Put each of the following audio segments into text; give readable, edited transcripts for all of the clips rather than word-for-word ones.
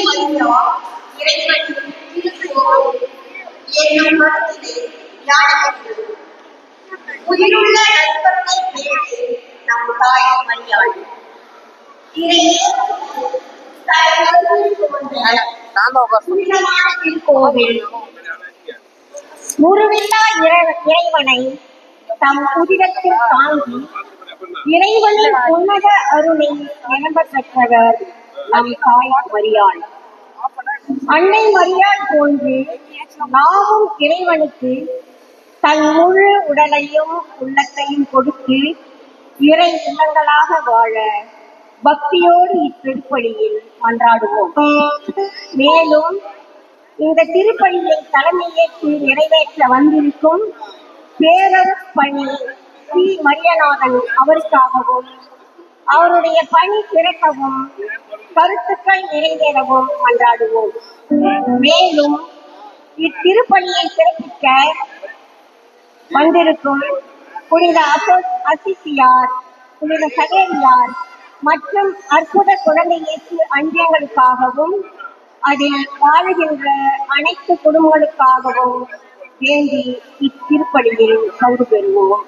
மரியா இறைவனின் திருக்கோவில் என்னும் கருத்தினை ஞானப்படுகிறது. உயிருள்ள நண்பர்களை கேட்டு நம் தாய் மரியாள் திருக்கோவில் உருவில்லா இறைவனை தம் உதிரத்தில் தாங்கி இறைவனின் உன்னத அருளை நிரம்ப பெற்றவர் நம் தாய் மரியாள். அன்னை மரியாள் போன்று நாமும் இறைவனுக்கு தன் முழு உடலையும் உள்ளத்தையும் கொடுத்து இறை இல்லங்களாக வாழ பக்தியோடு இத்திருப்பலியில் மன்றாடுவோம். மேலும் இந்த திருப்பலியை தலைமையேற்று நிறைவேற்ற வந்திருக்கும் பேரரசு பணி ஸ்ரீ மரியநாதன் அவருக்காகவும் அவருடைய பணி சிறக்கவும் கருத்துக்கள் நிறைவேறவும் மன்றாடுவோம். மேலும் இத்திருப்பலியை சிறப்பிக்க வந்திருக்கும் புனித அசிசியார், புனித சகேரியார் மற்றும் அற்புத குழந்தை இயேசு அஞ்சங்களுக்காகவும் அதில் வாழுகின்ற அனைத்து குடும்பங்களுக்காகவும் வேண்டி இத்திருப்பலியில் பங்கு பெறுவோம்.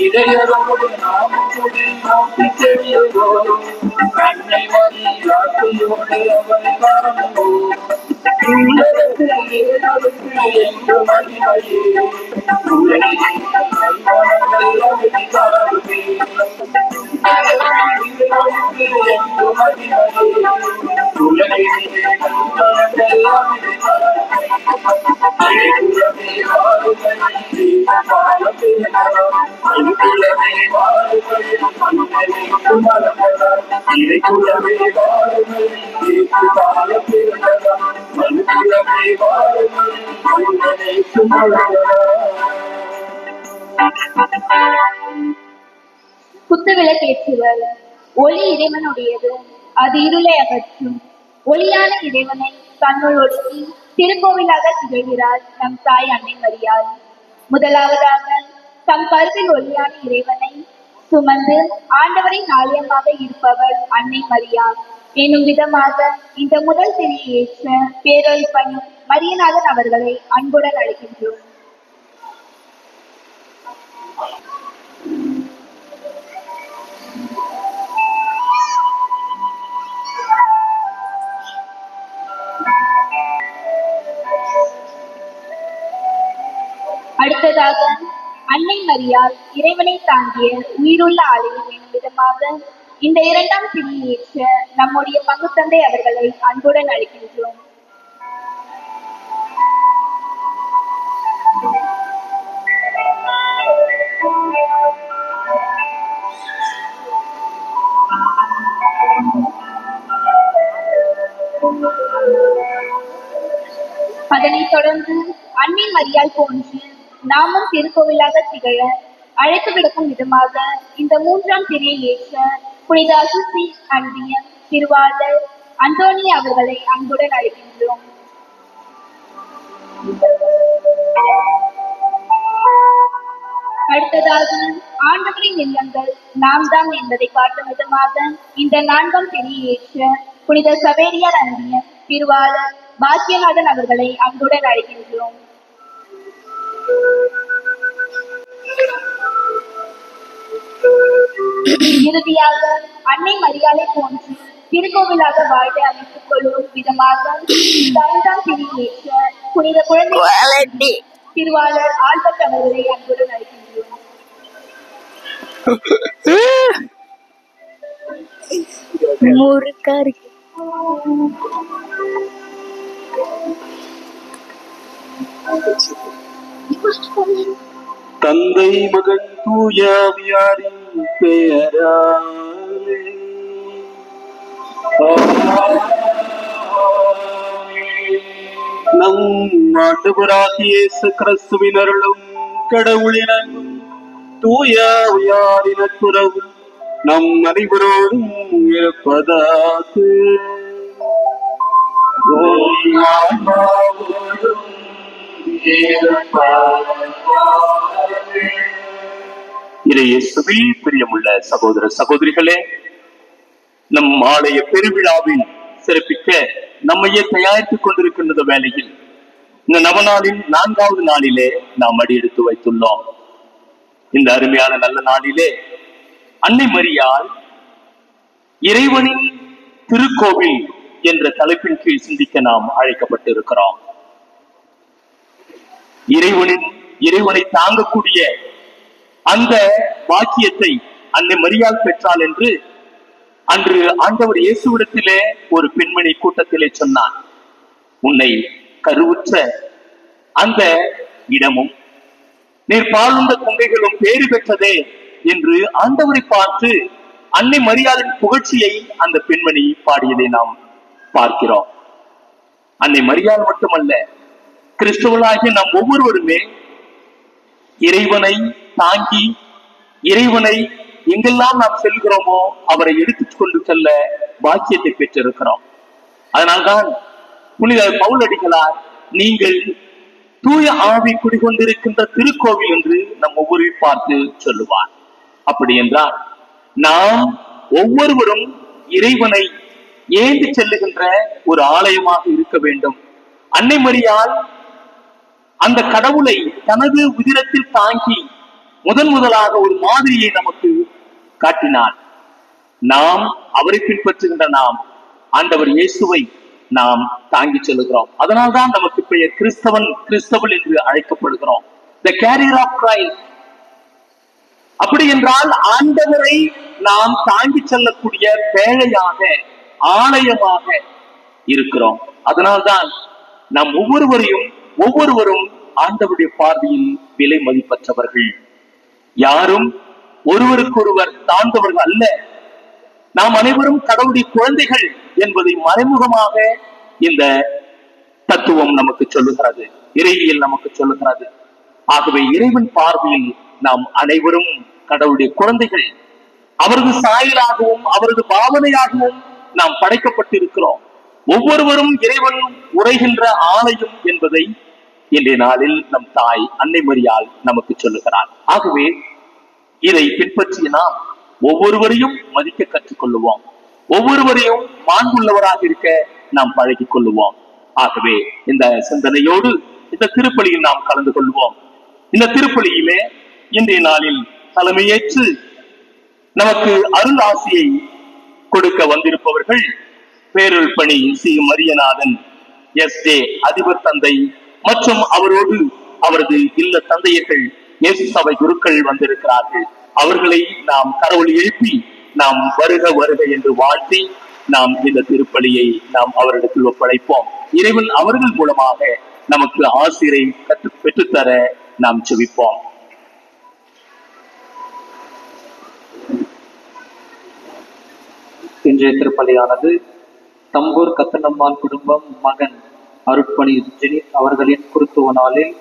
இதயரோடு நாம் நோக்கி செல்லுவோம். அன்னை மரியாதையோடு அவரை காணுவோம். என்று மகிமையே குத்துவிளக்கேற்றுவர். ஒளி இறைவனுடையது, அது இருளை அகற்றும். ஒளியான இறைவனை தன்னுள் ஒடுக்கி திருக்கோவிலாக திகழ்கிறார் நம் தாய் அன்னை மரியாள். முதலாவதாக தம் கருவில் ஒளியான இறைவனை சுமந்து ஆண்டவரின் ஆலயமாக இருப்பவர் அன்னை மரியாள் என்னும் விதமாக இந்த முதல் திரியை ஏற்ற பேரொழி பணி மரியநாதன் அவர்களை அன்புடன் அழைக்கின்றோம். அடுத்ததாக அன்னை மரியாள் இறைவனை தாங்கிய உயிருள்ள ஆலயம் என்னும் விதமாக இந்த இரண்டாம் திரியை ஏற்ற நம்முடைய பங்கு தந்தை அவர்களை அன்புடன் அழைக்கின்றோம். அதனைத் தொடர்ந்து அன்னை மரியாள் போன்று நாமும் திருக்கோவிலாக திகழ அழைத்து விடுக்கும் விதமாக இந்த மூன்றாம் திரியை ஏற்ற புனித அசுசி அன்பியம் திருவாளர் அந்தோனி அவர்களை அன்புடன் அழைக்கின்றோம். அடுத்ததாக ஆண்டவரின் இல்லங்கள் நாம் தான் என்பதை காட்டும் விதமாக இந்த நான்காம் திரியை ஏற்ற புனித சவேரியார் அன்பியம் திருவாளர் பாக்கியநாதன் அவர்களை அன்புடன் அழைக்கின்றோம். இறுதியாக அன்னை மரியாளை போன்று திருக்கோவிலாக வாழ அமைத்துக் கொள்ளும் விதமாக இந்த ஐந்தாம் திரியை ஏற்ற புனித குழந்தை திருவாளர் ஆல்பர்ட் அவர்களை அன்புடன் அழைக்கின்றோம். தந்தை மகன் தூயாவியாரின் பெயராலே நம் ஆண்டவராகிய இயேசு கிறிஸ்துவின் அருளும் கடவுளின் அன்பும் தூயாவியாரின் நட்புறவும் நம் அனைவரோடும் இருப்பதாக. இயேசுவில் பிரியமுள்ள சகோதர சகோதரிகளே, நம் ஆலய பெருவிழாவில் சிறப்பிக்க நம்மையே தயாரித்துக் கொண்டிருக்கின்ற வேளையில் இந்த நவநாளின் 4வது நாளிலே நாம் அடியெடுத்து வைத்துள்ளோம். இந்த அருமையான நல்ல நாளிலே அன்னை மரியாள் இறைவனின் திருக்கோவில் என்ற தலைப்பின் கீழ் சிந்திக்க நாம் அழைக்கப்பட்டிருக்கிறோம். இறைவனை தாங்கக்கூடிய அந்த வாக்கியத்தை அன்னை மரியாள் பெற்றாள் என்று அன்று ஆண்டவர் இயேசுவிடத்திலே ஒரு பெண்மணி கூட்டத்திலே சொன்னார். உன்னை கருவுற்ற அந்த இடமும் நீர் பாலுண்ட கொங்கைகளும் பேறு பெற்றதே என்று ஆண்டவரை பார்த்து அன்னை மரியாளின் புகழ்ச்சியை அந்த பெண்மணி பாடியதை நாம் பார்க்கிறோம். அன்னை மரியாள் மட்டுமல்ல, கிறிஸ்தவர்களாகிய நாம் ஒவ்வொருவருமே இறைவனை தாங்கி இறைவனை எங்கெல்லாம் நாம் செல்கிறோமோ அவரை எடுத்துக் கொண்டு செல்ல பாக்கியத்தை பெற்றிருக்கிறோம். அதனால்தான் புனித பவுலடிகளார் நீங்கள் தூய ஆவி குடிகொண்டிருக்கின்ற திருக்கோவில் என்று நம் ஒவ்வொருவரையும் பார்த்து சொல்லுவார். அப்படி என்றால் நாம் ஒவ்வொருவரும் இறைவனை ஏந்தி செல்லுகின்ற ஒரு ஆலயமாக இருக்க வேண்டும். அன்னை மரியாள் அந்த கடவுளை தனது உதிரத்தில் தாங்கி முதலாக ஒரு மாதிரியை நமக்கு காட்டினார். நாம் அவரை பின்பற்றுகின்ற நாம் ஆண்டவர் இயேசுவை நாம் தாங்கி செல்லுகிறோம். அதனால்தான் நமக்கு பெயர் கிறிஸ்தவன் என்று அழைக்கப்படுகிறோம். The carrier of Christ. அப்படி என்றால் ஆண்டவரை நாம் தாங்கி செல்லக்கூடிய பேழையாக, ஆலயமாக இருக்கிறோம். அதனால்தான் நாம் ஒவ்வொருவரும் ஆண்டவருடைய பார்வையில் விலை மதிப்பற்றவர்கள். யாரும் ஒருவருக்கொருவர் தாழ்ந்தவர்கள் அல்ல. நாம் அனைவரும் கடவுளுடைய குழந்தைகள் என்பதை மறைமுகமாக இந்த தத்துவம் நமக்கு சொல்லுகிறது, இறைவியல் நமக்கு சொல்லுகிறது. ஆகவே இறைவன் பார்வையில் நாம் அனைவரும் கடவுளுடைய குழந்தைகள். அவரது சாயலாகவும் அவரது பாவனையாகவும் நாம் படைக்கப்பட்டிருக்கிறோம். ஒவ்வொருவரும் இறைவன் உரைகின்ற ஆலயம் என்பதை இன்றைய நாளில் நம் தாய் அன்னை மரியாள் நமக்கு சொல்லுகிறார். ஆகவே இதை பின்பற்றிய நாம் ஒவ்வொருவரையும் மதிக்க கற்றுக்கொள்ளுவோம். ஒவ்வொருவரையும் மாண்புள்ளவராக இருக்க நாம் பழகிக் கொள்ளுவோம். ஆகவே இந்த சிந்தனையோடு இந்த திருப்பலியில் நாம் கலந்து கொள்வோம். இந்த திருப்பலியிலே இன்றைய நாளில் தலைமையேற்று நமக்கு அருள் ஆசியை கொடுக்க வந்திருப்பவர்கள் பேரருள் பணி சி மரியநாதன் எஸ்.ஜே. அதிபர் தந்தை மற்றும் அவரோடு அவரது இல்ல தந்தையர்கள் இயேசு சபை குருக்கள் வந்திருக்கிறார்கள். அவர்களை நாம் கரவொலி எழுப்பி நாம் வருக வருக என்று வாழ்த்தி நாம் இந்த திருப்பலியை நாம் அவரிடத்தில் ஒப்படைப்போம். இறைவன் அவர்கள் மூலமாக நமக்கு ஆசிரை பெற்றுத்தர நாம் செபிப்போம். இன்றைய திருப்பலியானது தம்பூர் கத்தனம்மாள் குடும்பம் மகன் அருட்பணி ஜெனித் அவர்களின் குருத்துவ நாளில்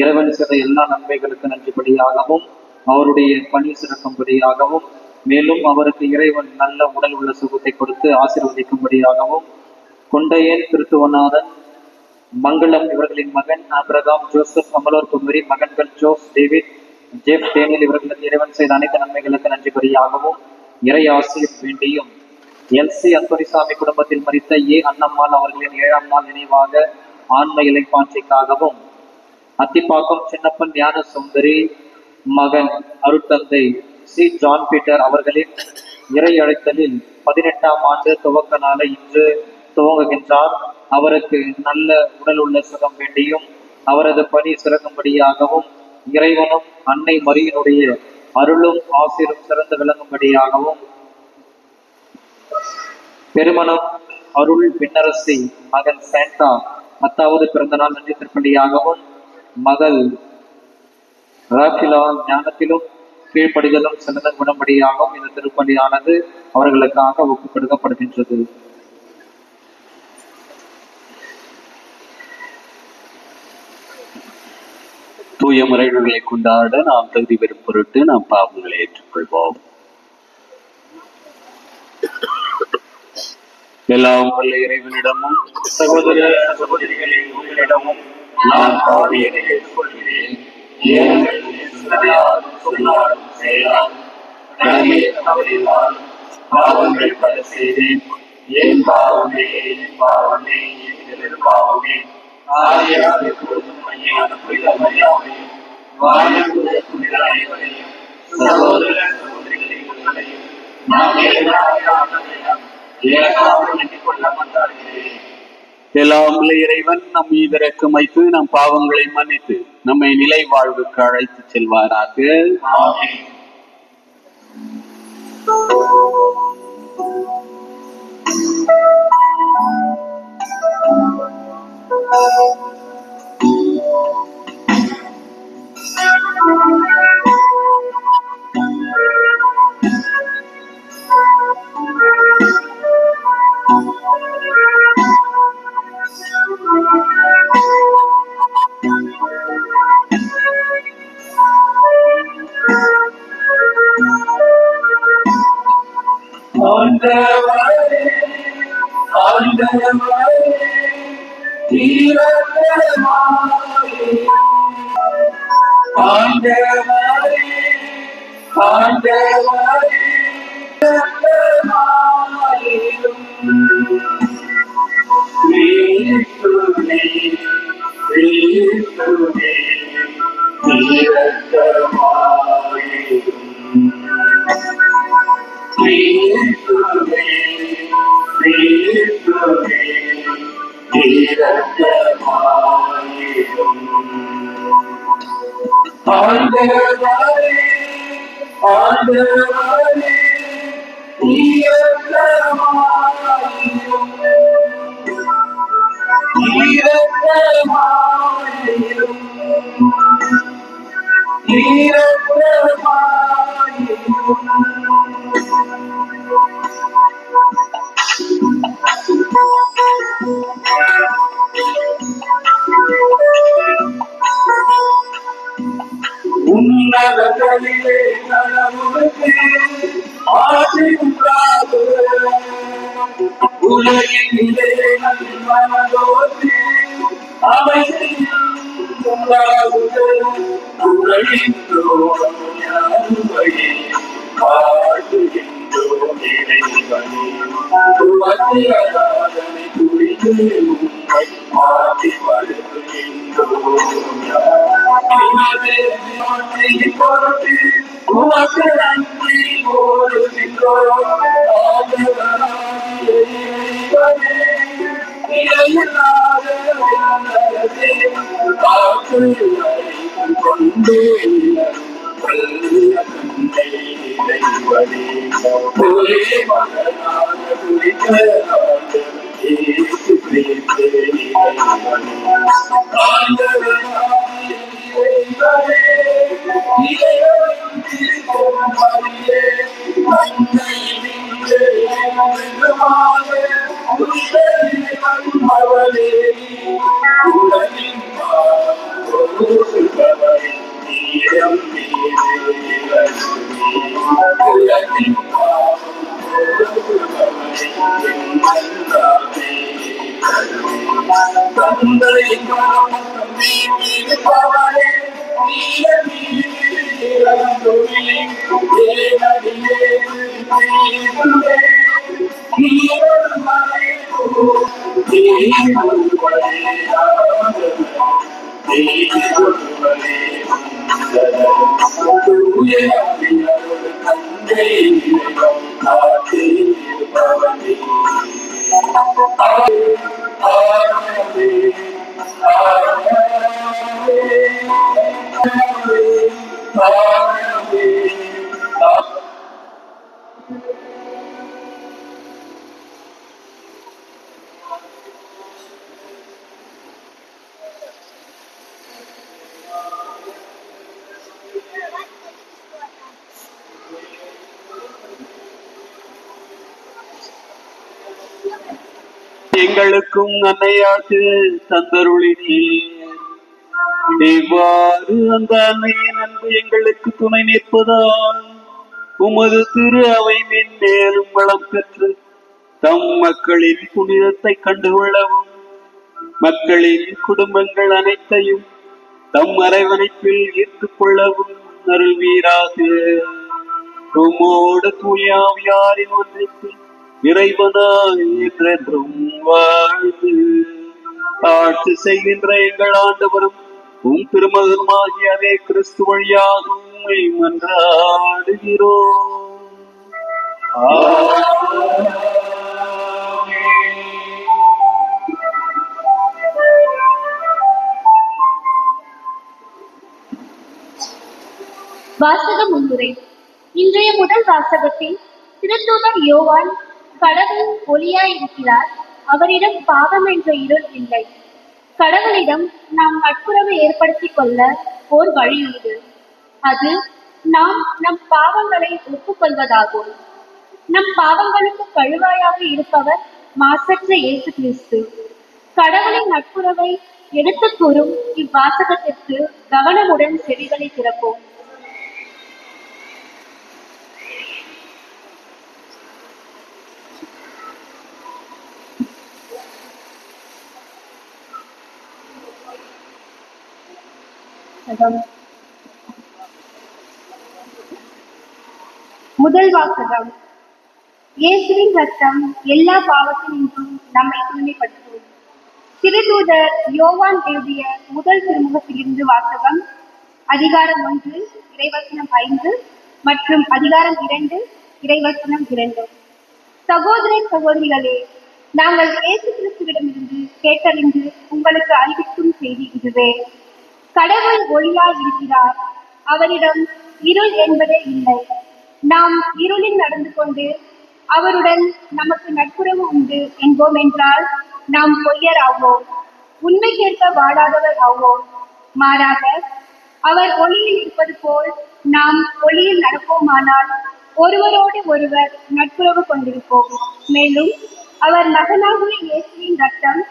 இறைவன் செய்த எல்லா நன்மைகளுக்கு நன்றிபடியாகவும் அவருடைய பணி சிறக்கும்படியாகவும் மேலும் அவருக்கு இறைவன் நல்ல உடல் உள்ள சுகத்தை கொடுத்து ஆசீர்வதிக்கும்படியாகவும் கொண்டையன் திருத்துவநாதன் மங்களம் இவர்களின் மகன் ஆபிரகாம் ஜோசப் அமலோர் குமரி மகன்கள் ஜோஸ் டேவிட் ஜேப் டேனியல் இவர்களுக்கு இறைவன் செய்த அனைத்து நன்மைகளுக்கு நன்றிபடியாகவும் இறை ஆசிரியர் வேண்டியும் எல்.சி. அந்தோனிசாமி குடும்பத்தில் மரித்த அன்னம்மாள் அவர்களின் 7ஆம் நாள் நினைவாக ஆன்ம இலைப்பாட்சிக்காகவும் அத்திப்பாக்கம் சின்னப்பன் ஞான சுந்தரி மகன் அருட்தந்தை சி. ஜான் பீட்டர் அவர்களின் இறை அழைத்தலில் 18ஆம் ஆண்டு துவக்க நாளை இன்று துவங்குகின்றார். அவருக்கு நல்ல உடல் உள்ள சுகம் வேண்டியும் அவரது பணி சிறக்கும்படியாகவும் இறைவனும் அன்னை மரியினுடைய அருளும் ஆசிரும் சிறந்து விளங்கும்படியாகவும் பெருமணம் அருள் விண்ணரசி மகன் சாண்டா 10வது பிறந்த நாள் நன்றி திருப்பலியாகவும் மகள் ராபிலா ஞானத்திலும் கீழ்ப்படிதலும் சிறந்த குணம்படியாகவும் இந்த திருப்பலியானது அவர்களுக்காக ஒப்புக் கொடுக்கப்படுகின்றது. தூய முறைகளை கொண்டாட நாம் தகுதி பெறும் பொருட்டு நாம் பாவங்களை ஏற்றுக்கொள்வோம். எல்லாம் வல்ல இறைவனிடமும் சகோதர சகோதரிகளின் உங்களிடமும் நான் பாவியனை ஏற்றுக்கொள்கிறேன். பாவங்கள் பல செய்தேன். என் பாவமே என் பாவமே என் பாவமே சகோதர சகோதரிகளையும் எல்லாம் இறைவன் நம் மீது இரக்கம் வைத்து நம் பாவங்களை மன்னித்து நம்மை நிலை வாழ்வுக்கு அழைத்து செல்வாராக. ஆண்டவரே ஆண்டவரே இரக்கமாயிரும். கிறிஸ்துவே கிறிஸ்துவே இரக்கமாயிரும். கிறிஸ்துவே கிறிஸ்துவே இரக்கமாயிரும். ஆண்டவரே ஆண்டவரே இரக்கமாயிரும். இரக்கமாயிரும். இரக்கமாயிரும். உன்னதங்களிலே கடவுளுக்கு ஆசி உண்டாகுக. உலகினிலே நன்மனதோர்க்கு அமைதி உண்டாகுக. உலகின்றோம் யாருமையே வாழ்கின்றோம் இறைவனே. உமது ஆராதனை புரிந்து உம்மை ஆசி வருகின்றோம். உமது ஆட்சியின் பொருட்டு உமக்கு நன்றி கூறுகின்றோம். ஆண்டவராகிய இறைவனே, இறையில்லாத விண்ணகத்தே, காற்று அழைத்துக் கொண்டே வல்ல தந்தை இறைவனே, ஒரே மகனாக குறித்த ஆண்டவர் இயேசு கிறிஸ்து இறைவனே. ஆண்டவராகிய இறைவனே, இறைவனின் திருப்பொருளிலே தந்தை நின்று என்றுமாக உயிரிழந்தவன் அவளே. உலகின் பொருள்பவரை நீரம் மீது இறங்குமே. உலகின் பொருள்பவரை எண்ணல்லாமே கருமே. தந்தை மனம் மீட்பவரே, நீர் மீது இறங்குமே. தேவனிலே தீர்வே நீர் மறைவோ. தேவனுடைய தேவனுடைய தூய ஆவியாரோடு தந்தை இறைவன் காத்திருப்பவனே. ஆமே ஆமே ஆமே. எங்களுக்கும் நன்மையாக்கு தந்தருளினீர். இவ்வாறு அந்த அன்னையின் அன்பு எங்களுக்கு துணை நிற்பதால் உமது திரு அவை மென்மேலும் வளம் பெற்று தம் மக்களின் புனிதத்தை கண்டுகொள்ளவும் மக்களின் குடும்பங்கள் அனைத்தையும் தம் அரவணைப்பில் ஈர்த்துக் கொள்ளவும் அருள்வீராக. உம்மோடு தூயாவியாரின் ஒன்றிற்கு இறைவனாய் என்றென்றும் வாழ்ந்து ஆட்சி செய்கின்ற எங்கள் ஆண்டவரும் உம் திருமகனுமாகிய அதே கிறிஸ்து வழியாக உம்மை மன்றாடுகிறோம். வாசக முன்னுரை. இன்றைய முதல் வாசகத்தில் திருத்தூதர் யோவான் கடவுள் ஒளியாய் இருக்கிறார், அவரிடம் பாவம் என்ற இருள் இல்லை. கடவுளிடம் நாம் நட்புறவு ஏற்படுத்திக் கொள்ள ஓர் வழி உண்டு. அது நாம் நம் பாவங்களை ஒப்புக்கொள்வதாகும். நம் பாவங்களுக்கு கழுவாயாக இருப்பவர் மாசற்ற இயேசு கிறிஸ்து. கடவுளின் நட்புறவை எடுத்துக் கூறும் இவ்வாசகத்திற்கு கவனமுடன் செவிகளை திறப்போம். வாசகம். முதல் வாசகம். இயேசுவின் ரத்தம் எல்லா பாவத்தினின்றும் நம்மை தூய்மைப்படுத்தும். திருத்தூதர் யோவான் எழுதிய முதல் திருமுகத்திலிருந்து வாசகம். அதிகாரம் 1 இறைவசனம் 5 மற்றும் அதிகாரம் 2 இறைவசனம் 2. சகோதர சகோதரிகளே, நாங்கள் இயேசு கிறிஸ்துவிடமிருந்து கேட்டறிந்து உங்களுக்கு அறிவிக்கும் செய்தி இதுவே. கடவுள் ஒளியாய் இருக்கிறார், அவரிடம் இருள் என்பதே இல்லை. நாம் இருளில் நடந்து கொண்டு அவருடன் நமக்கு நட்புறவு உண்டு என்போம் என்றால் நாம் பொய்யர் ஆவோம், உண்மைக்கேற்க வாழாதவர் ஆவோம். மாறாக அவர் ஒளியில் இருப்பது போல் நாம் ஒளியில் நடப்போமானால் ஒருவரோடு ஒருவர் நட்புறவு கொண்டிருப்போம். மேலும் அவர் மகனாகிய இயேசுவின் ரத்தம்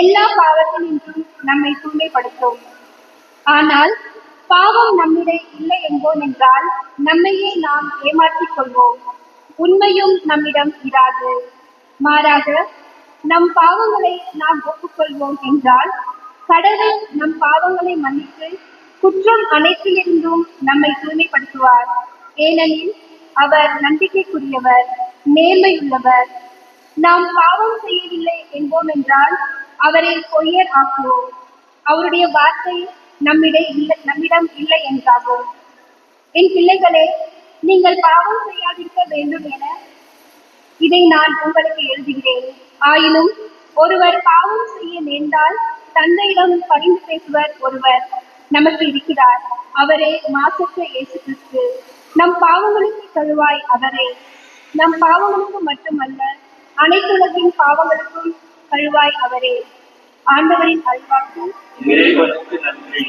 எல்லா பாவத்தினின்றும் நம்மை தூய்மைப்படுத்தும். ஆனால் பாவம் நம்மிடையே இல்லை என்போம் என்றால் நம்மையே நாம் ஏமாற்றிக் கொள்வோம், உண்மையும் நம்மிடம் இராது. மாறாக நம் பாவங்களை நாம் ஒப்புக்கொள்வோம் என்றால் கடவுள் நம் பாவங்களை மன்னித்து குற்றம் அனைத்திலிருந்தும் நம்மை தூய்மைப்படுத்துவார். ஏனெனில் அவர் நம்பிக்கைக்குரியவர், நேர்மையுள்ளவர். நாம் பாவம் செய்யவில்லை என்போம் என்றால் அவரை பொய்யர் ஆக்குவோம், அவருடைய வார்த்தை நம்மிடம் இல்லை என்றாகும். என் பிள்ளைகளே, நீங்கள் பாவம் செய்யாதிருக்க வேண்டும் என இதை நான் உங்களுக்கு எழுதுகிறேன். ஆயினும் ஒருவர் பாவம் செய்ய நேர்ந்தால் தந்தையிடம் பரிந்து பேசுவர் ஒருவர் நமக்கு இருக்கிறார், அவரே மாசற்ற இயேசு கிறிஸ்து. நம் பாவங்களுக்கு தருவாய் அவரே. நம் பாவங்களுக்கு மட்டுமல்ல, அனைத்துலகின் பாவங்களுக்கும் தருவாய் அவரே. ஆண்டவரின் அல்வாக்கு. இறைவனுக்கு நன்றி.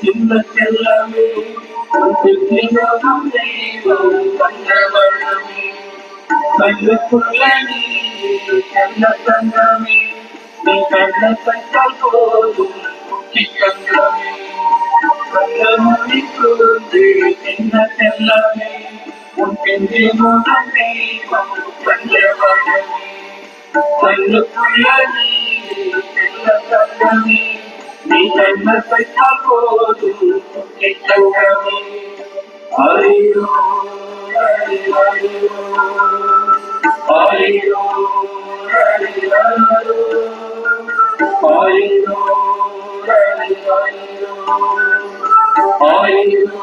சின்ன செல்லமே கண்ணுக்குள்ள நீ செல்ல தங்கமே, நீ கண்ணை பற்றால் போதும் குட்டி தங்கமே. கண்ணமொழி கூர்ந்து சின்ன செல்லமே, உன் பெஞ்சு முகம் தெய்வம் கண்டவனமே. கண்ணுக்குள்ள நீ செல்ல தங்கமே, நீ கண்ணை பற்றால் போதும் குட்டி தங்கமே. அறியோ அறியோ அறியோ அறியோ அறியோ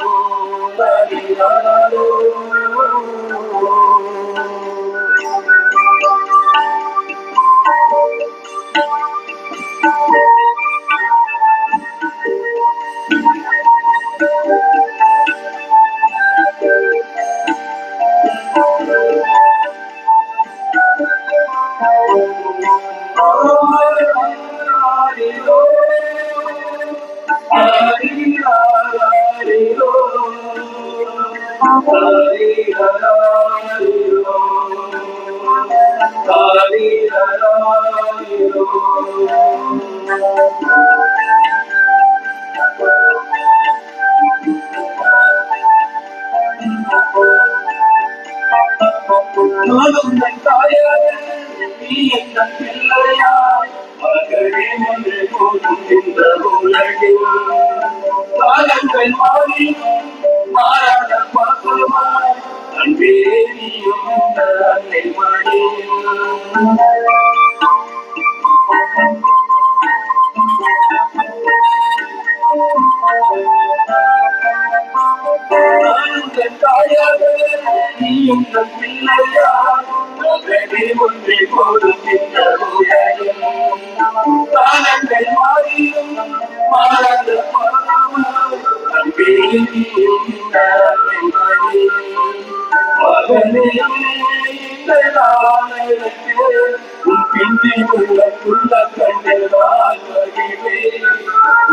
உன் பிந்தி உள்ள புள்ள கண்டதால் மகிழ்வே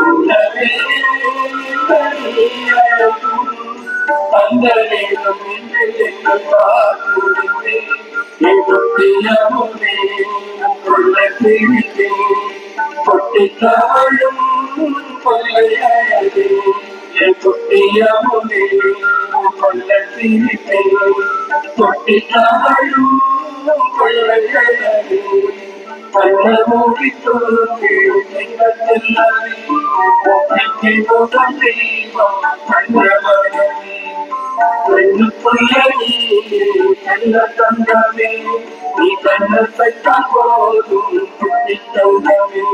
உள்ளவே அழகும் அந்த நேரம் என்று எங்கள் பார்த்துடுவே எகுத்தியமுமே கொள்ள பிரித்தே கொட்டி தவழும் கொள்ளை அழகே எகுத்தியமுமே கொள்ள பிரித்தே கொட்டி தவழும் கொள்ளை அழகே கண்ண மூடி தோன்றே செல்லவே ஒப்பிக்கு முதல் தெய்வம் கண்டவனே பெண்ணுக்குள்ள நீ செல்ல தந்தமே நீ கண்ணத்தை போதும் குட்டி தந்தமே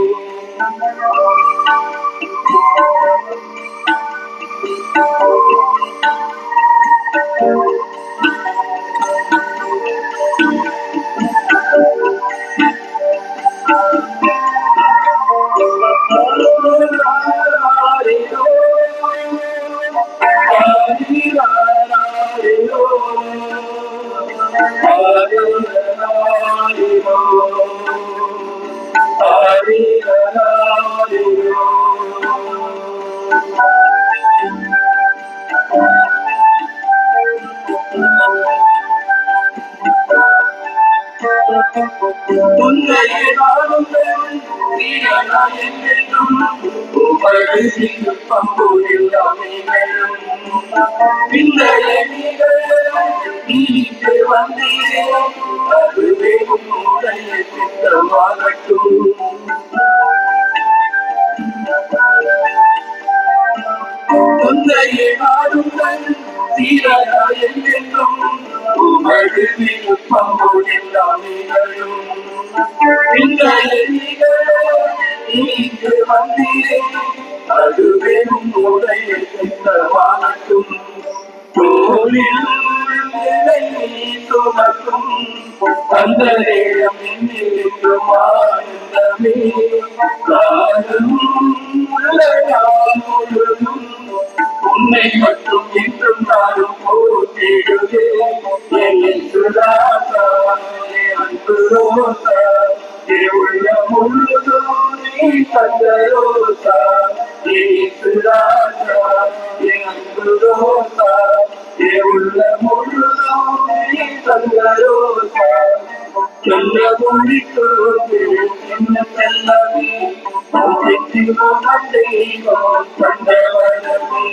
உன்னை மட்டும் என்றும் நானும் போட்டிடுவே அன்பு ரோசா உள்ள முழுதும் நீ தந்த ரோசா ராஜா அன்பு ரோசா உள்ள முழுதும் நீ தந்த ரோசா சொல்ல முடிக்கு என்ன செல்லவே தெய்வம் கண்டவனமே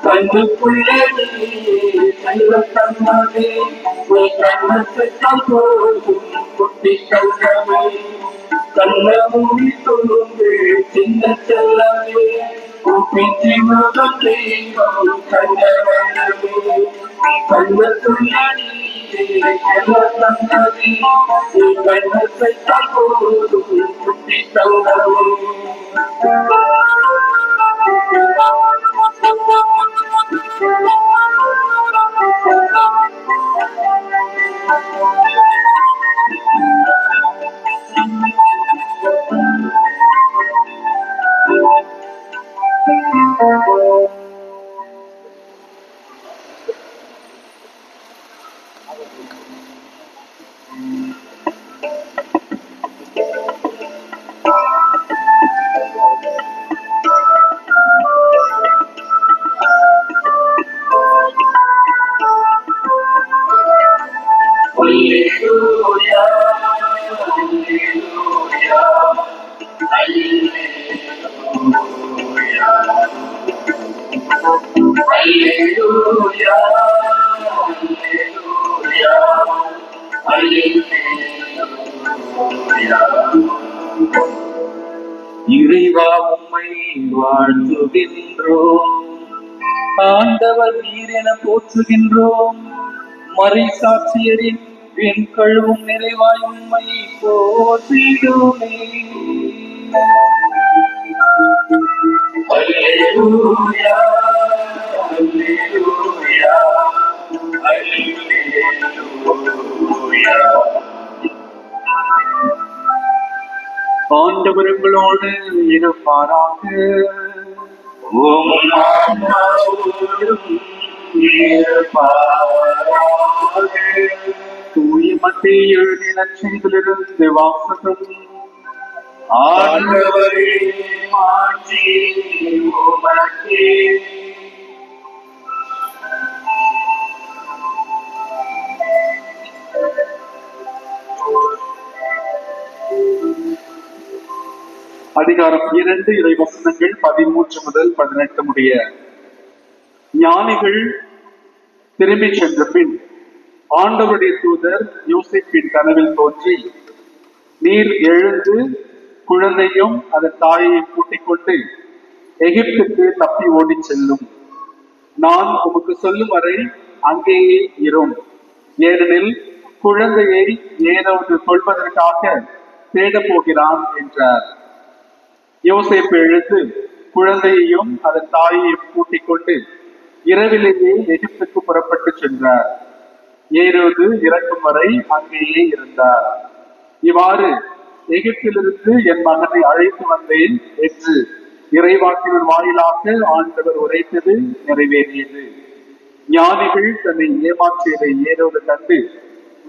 கண்ணுக்குள்ள நீ செல்ல தந்தமே நீ கண்ணத்தைத்தான் போதும் குட்டி தங்கமே கண்ண மூடி சொல்லுங்க சின்ன செல்லவே பிஞ்சி முதல் தெய்வம் கண்டவனமே கண்ணத்துள்ள நீ செல்ல தந்தமே நீ கண்ணத்தைத்தான் போதும் குட்டி தங்கமே இறைவா உம்மை வாழ்த்துகின்றோம், ஆண்டவர் நீர் என போற்றுகின்றோம். மறை சாட்சியரின் என் கழுவும் நிறைவாய் உம்மை போற்றிடுமே. அல்லேலூயா அல்லேலூயா அல்லேலூயா. ஆண்டவர் உங்களோடு இருப்பாராக. உம் ஆன்மாவோடும் இருப்பாராக. தூய மத்திய எழுதின செய்திலிருந்து வாசகம். ஆண்டவரே மாட்சி உமக்கே. அதிகாரம் 2 இறை வசனங்கள் 13 முதல் 18 முடிய. ஞானிகள் திரும்பி சென்ற பின் ஆண்டவருடைய தூதர் யோசேப்பின் கனவில் தோன்றி, நீர் எழுந்து குழந்தையும் அதன் தாயையும் கூட்டிக் கொண்டு எகிப்துக்கு தப்பி ஓடிச் செல்லும். நான் உமக்கு சொல்லும் வரை அங்கேயே இரும். ஏனெனில் குழந்தையை ஏதாவது கொள்வதற்காக தேடப் போகிறான் என்றார். யோசேப்பு எழுந்து குழந்தையையும் அதன் தாயையும் கூட்டிக் கொண்டு இரவிலேயே எகிப்துக்கு புறப்பட்டு சென்றார். ஏரோது இறக்கும் வரை அங்கேயே இருந்தார். இவ்வாறு எகிப்திலிருந்து என் மகனை அழைத்து வந்தேன் என்று இறைவாக்கினர் வாயிலாக ஆண்டவர் உரைத்தது நிறைவேறியது. ஞானிகள் தன்னை ஏமாற்றியதை ஏரோது கண்டு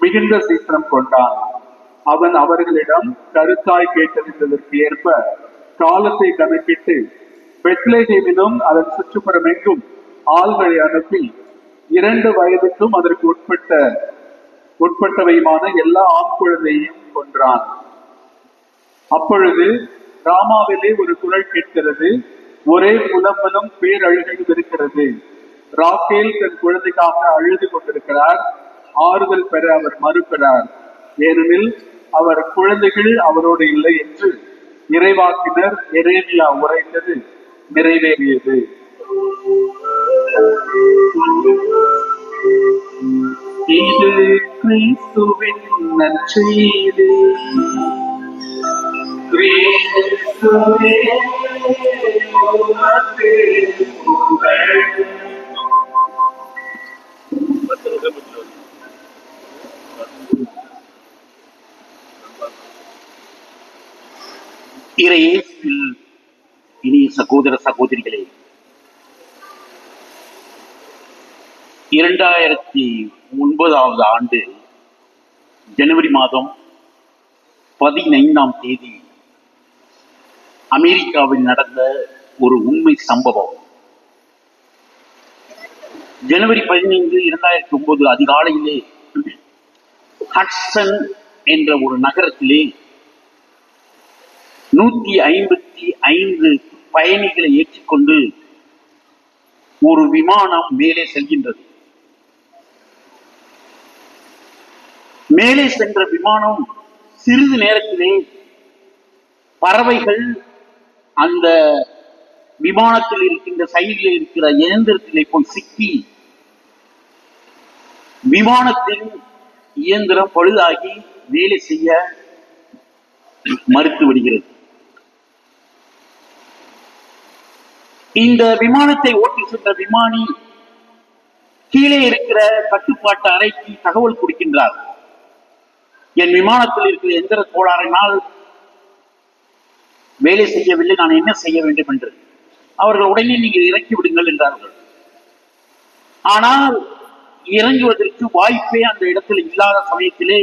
மிகுந்த சீற்றம் கொண்டான். அவன் அவர்களிடம் கருத்தாய் கேட்டறிந்ததற்கு ஏற்ப காலத்தை கணக்கிட்டு பெத்லகேமிலும் அதன் சுற்றுப்புறம் எங்கும் ஆள்களை அனுப்பி 2 வயதுக்கும் அதற்கு உட்பட்டவையுமான எல்லா ஆண் குழந்தையையும் கொன்றான். அப்பொழுது ராமாவிலே ஒரு குரல் கேட்கிறது, ஒரே புலம்பலும் பேரழுகையும் இருக்கிறது. ராக்கேல் தன் குழந்தைக்காக அழுது கொண்டிருக்கிறார். ஆறுதல் பெற அவர் மறுக்கிறார், ஏனெனில் அவர் குழந்தைகள் அவரோடு இல்லை என்று இறைவாக்கினர் எரேமியா உரைத்தது நிறைவேறியது. இது கிறிஸ்துவின் நற்செய்தி. கிறிஸ்துவே உமக்கு புகழ். இறையேசுவில் இனிய சகோதர சகோதரிகளே, 2009 ஆண்டு ஜனவரி மாதம் 15ஆம் தேதி அமெரிக்காவில் நடந்த ஒரு உண்மை சம்பவம். ஜனவரி 15, 2009 அதிகாலையிலே ஹட்சன் என்ற ஒரு நகரத்திலே 155 பயணிகளை ஏற்றிக்கொண்டு ஒரு விமானம் மேலே செல்கின்றது. மேலே சென்ற விமானம் சிறிது நேரத்திலே பறவைகள் அந்த விமானத்தில் இருக்கின்ற சைடில் இருக்கிற இயந்திரத்திலே போய் சிக்கி விமானத்தின் இயந்திரம் பழுதாகி வேலை செய்ய மறுத்து விடுகிறது. இந்த விமானத்தை ஓட்டி சென்ற விமானி கீழே இருக்கிற கட்டுப்பாட்டு அறைக்கு தகவல் கொடுக்கின்றார், என் விமானத்தில் இருக்கிற எந்திர கோளாறினால் வேலை செய்யவில்லை, நான் என்ன செய்ய வேண்டும் என்று. அவர்கள் உடனே நீங்கள் இறக்கி விடுங்கள் என்றார்கள். ஆனால் இறங்குவதற்கு வாய்ப்பே அந்த இடத்தில் இல்லாத சமயத்திலே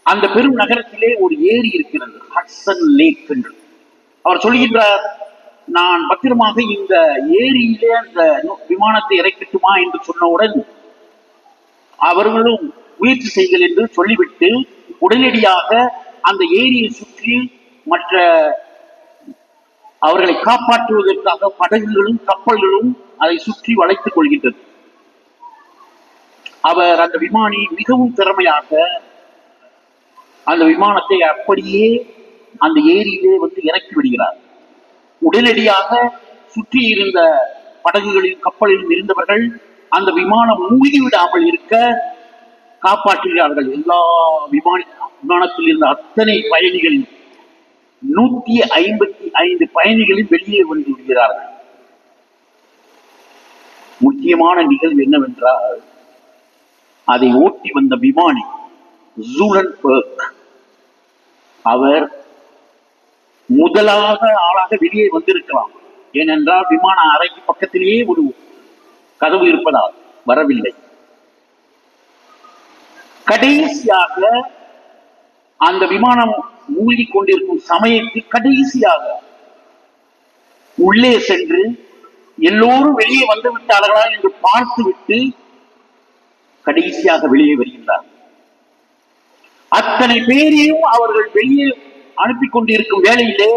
அந்த பெரும் நகரத்திலே ஒரு ஏரி இருக்கிறது, ஹட்சன் லேக் என்று. அவர் சொல்கின்றார், நான் பத்திரமாக இந்த ஏரியிலே அந்த விமானத்தை இறக்கட்டுமா என்று சொன்னவுடன் அவர்களும் முயற்சி செய்தல் என்று சொல்லிவிட்டு உடனடியாக அந்த ஏரியை சுற்றி மற்ற அவர்களை காப்பாற்றுவதற்காக படகுகளும் கப்பல்களும் அதை சுற்றி வளைத்துக் கொள்கின்றது. அவர் அந்த விமானி மிகவும் திறமையாக அந்த விமானத்தை அப்படியே அந்த ஏரியிலே இறக்கி விடுகிறார். உடனடியாக சுற்றி இருந்த படகுகளில் கப்பலில் இருந்தவர்கள் அந்த விமானம் மூழ்கிவிடாமல் இருக்க காப்பாற்றுகிறார்கள். எல்லா விமானத்தில் இருந்த அத்தனை பயணிகளில் 155 பயணிகளில் வெளியே வந்து விடுகிறார்கள். முக்கியமான நிகழ்வு என்னவென்றால், அதை ஓட்டி வந்த விமானி ஜூலன்பர்க் அவர் முதலாக ஆளாக வெளியே வந்திருக்கலாம். ஏனென்றால் விமான அறைக்கு பக்கத்திலேயே ஒரு கதவு இருப்பதால் வரவில்லை. கடைசியாக அந்த விமானம் மூழ்கிக் கொண்டிருக்கும் சமயத்தில் கடைசியாக உள்ளே சென்று எல்லோரும் வெளியே வந்து விட்டார்களா என்று பார்த்துவிட்டு கடைசியாக வெளியே வருகின்றார். அத்தனை பேரையும் அவர்கள் வெளியே அனுப்பி கொண்டிருக்கும் வேளையிலே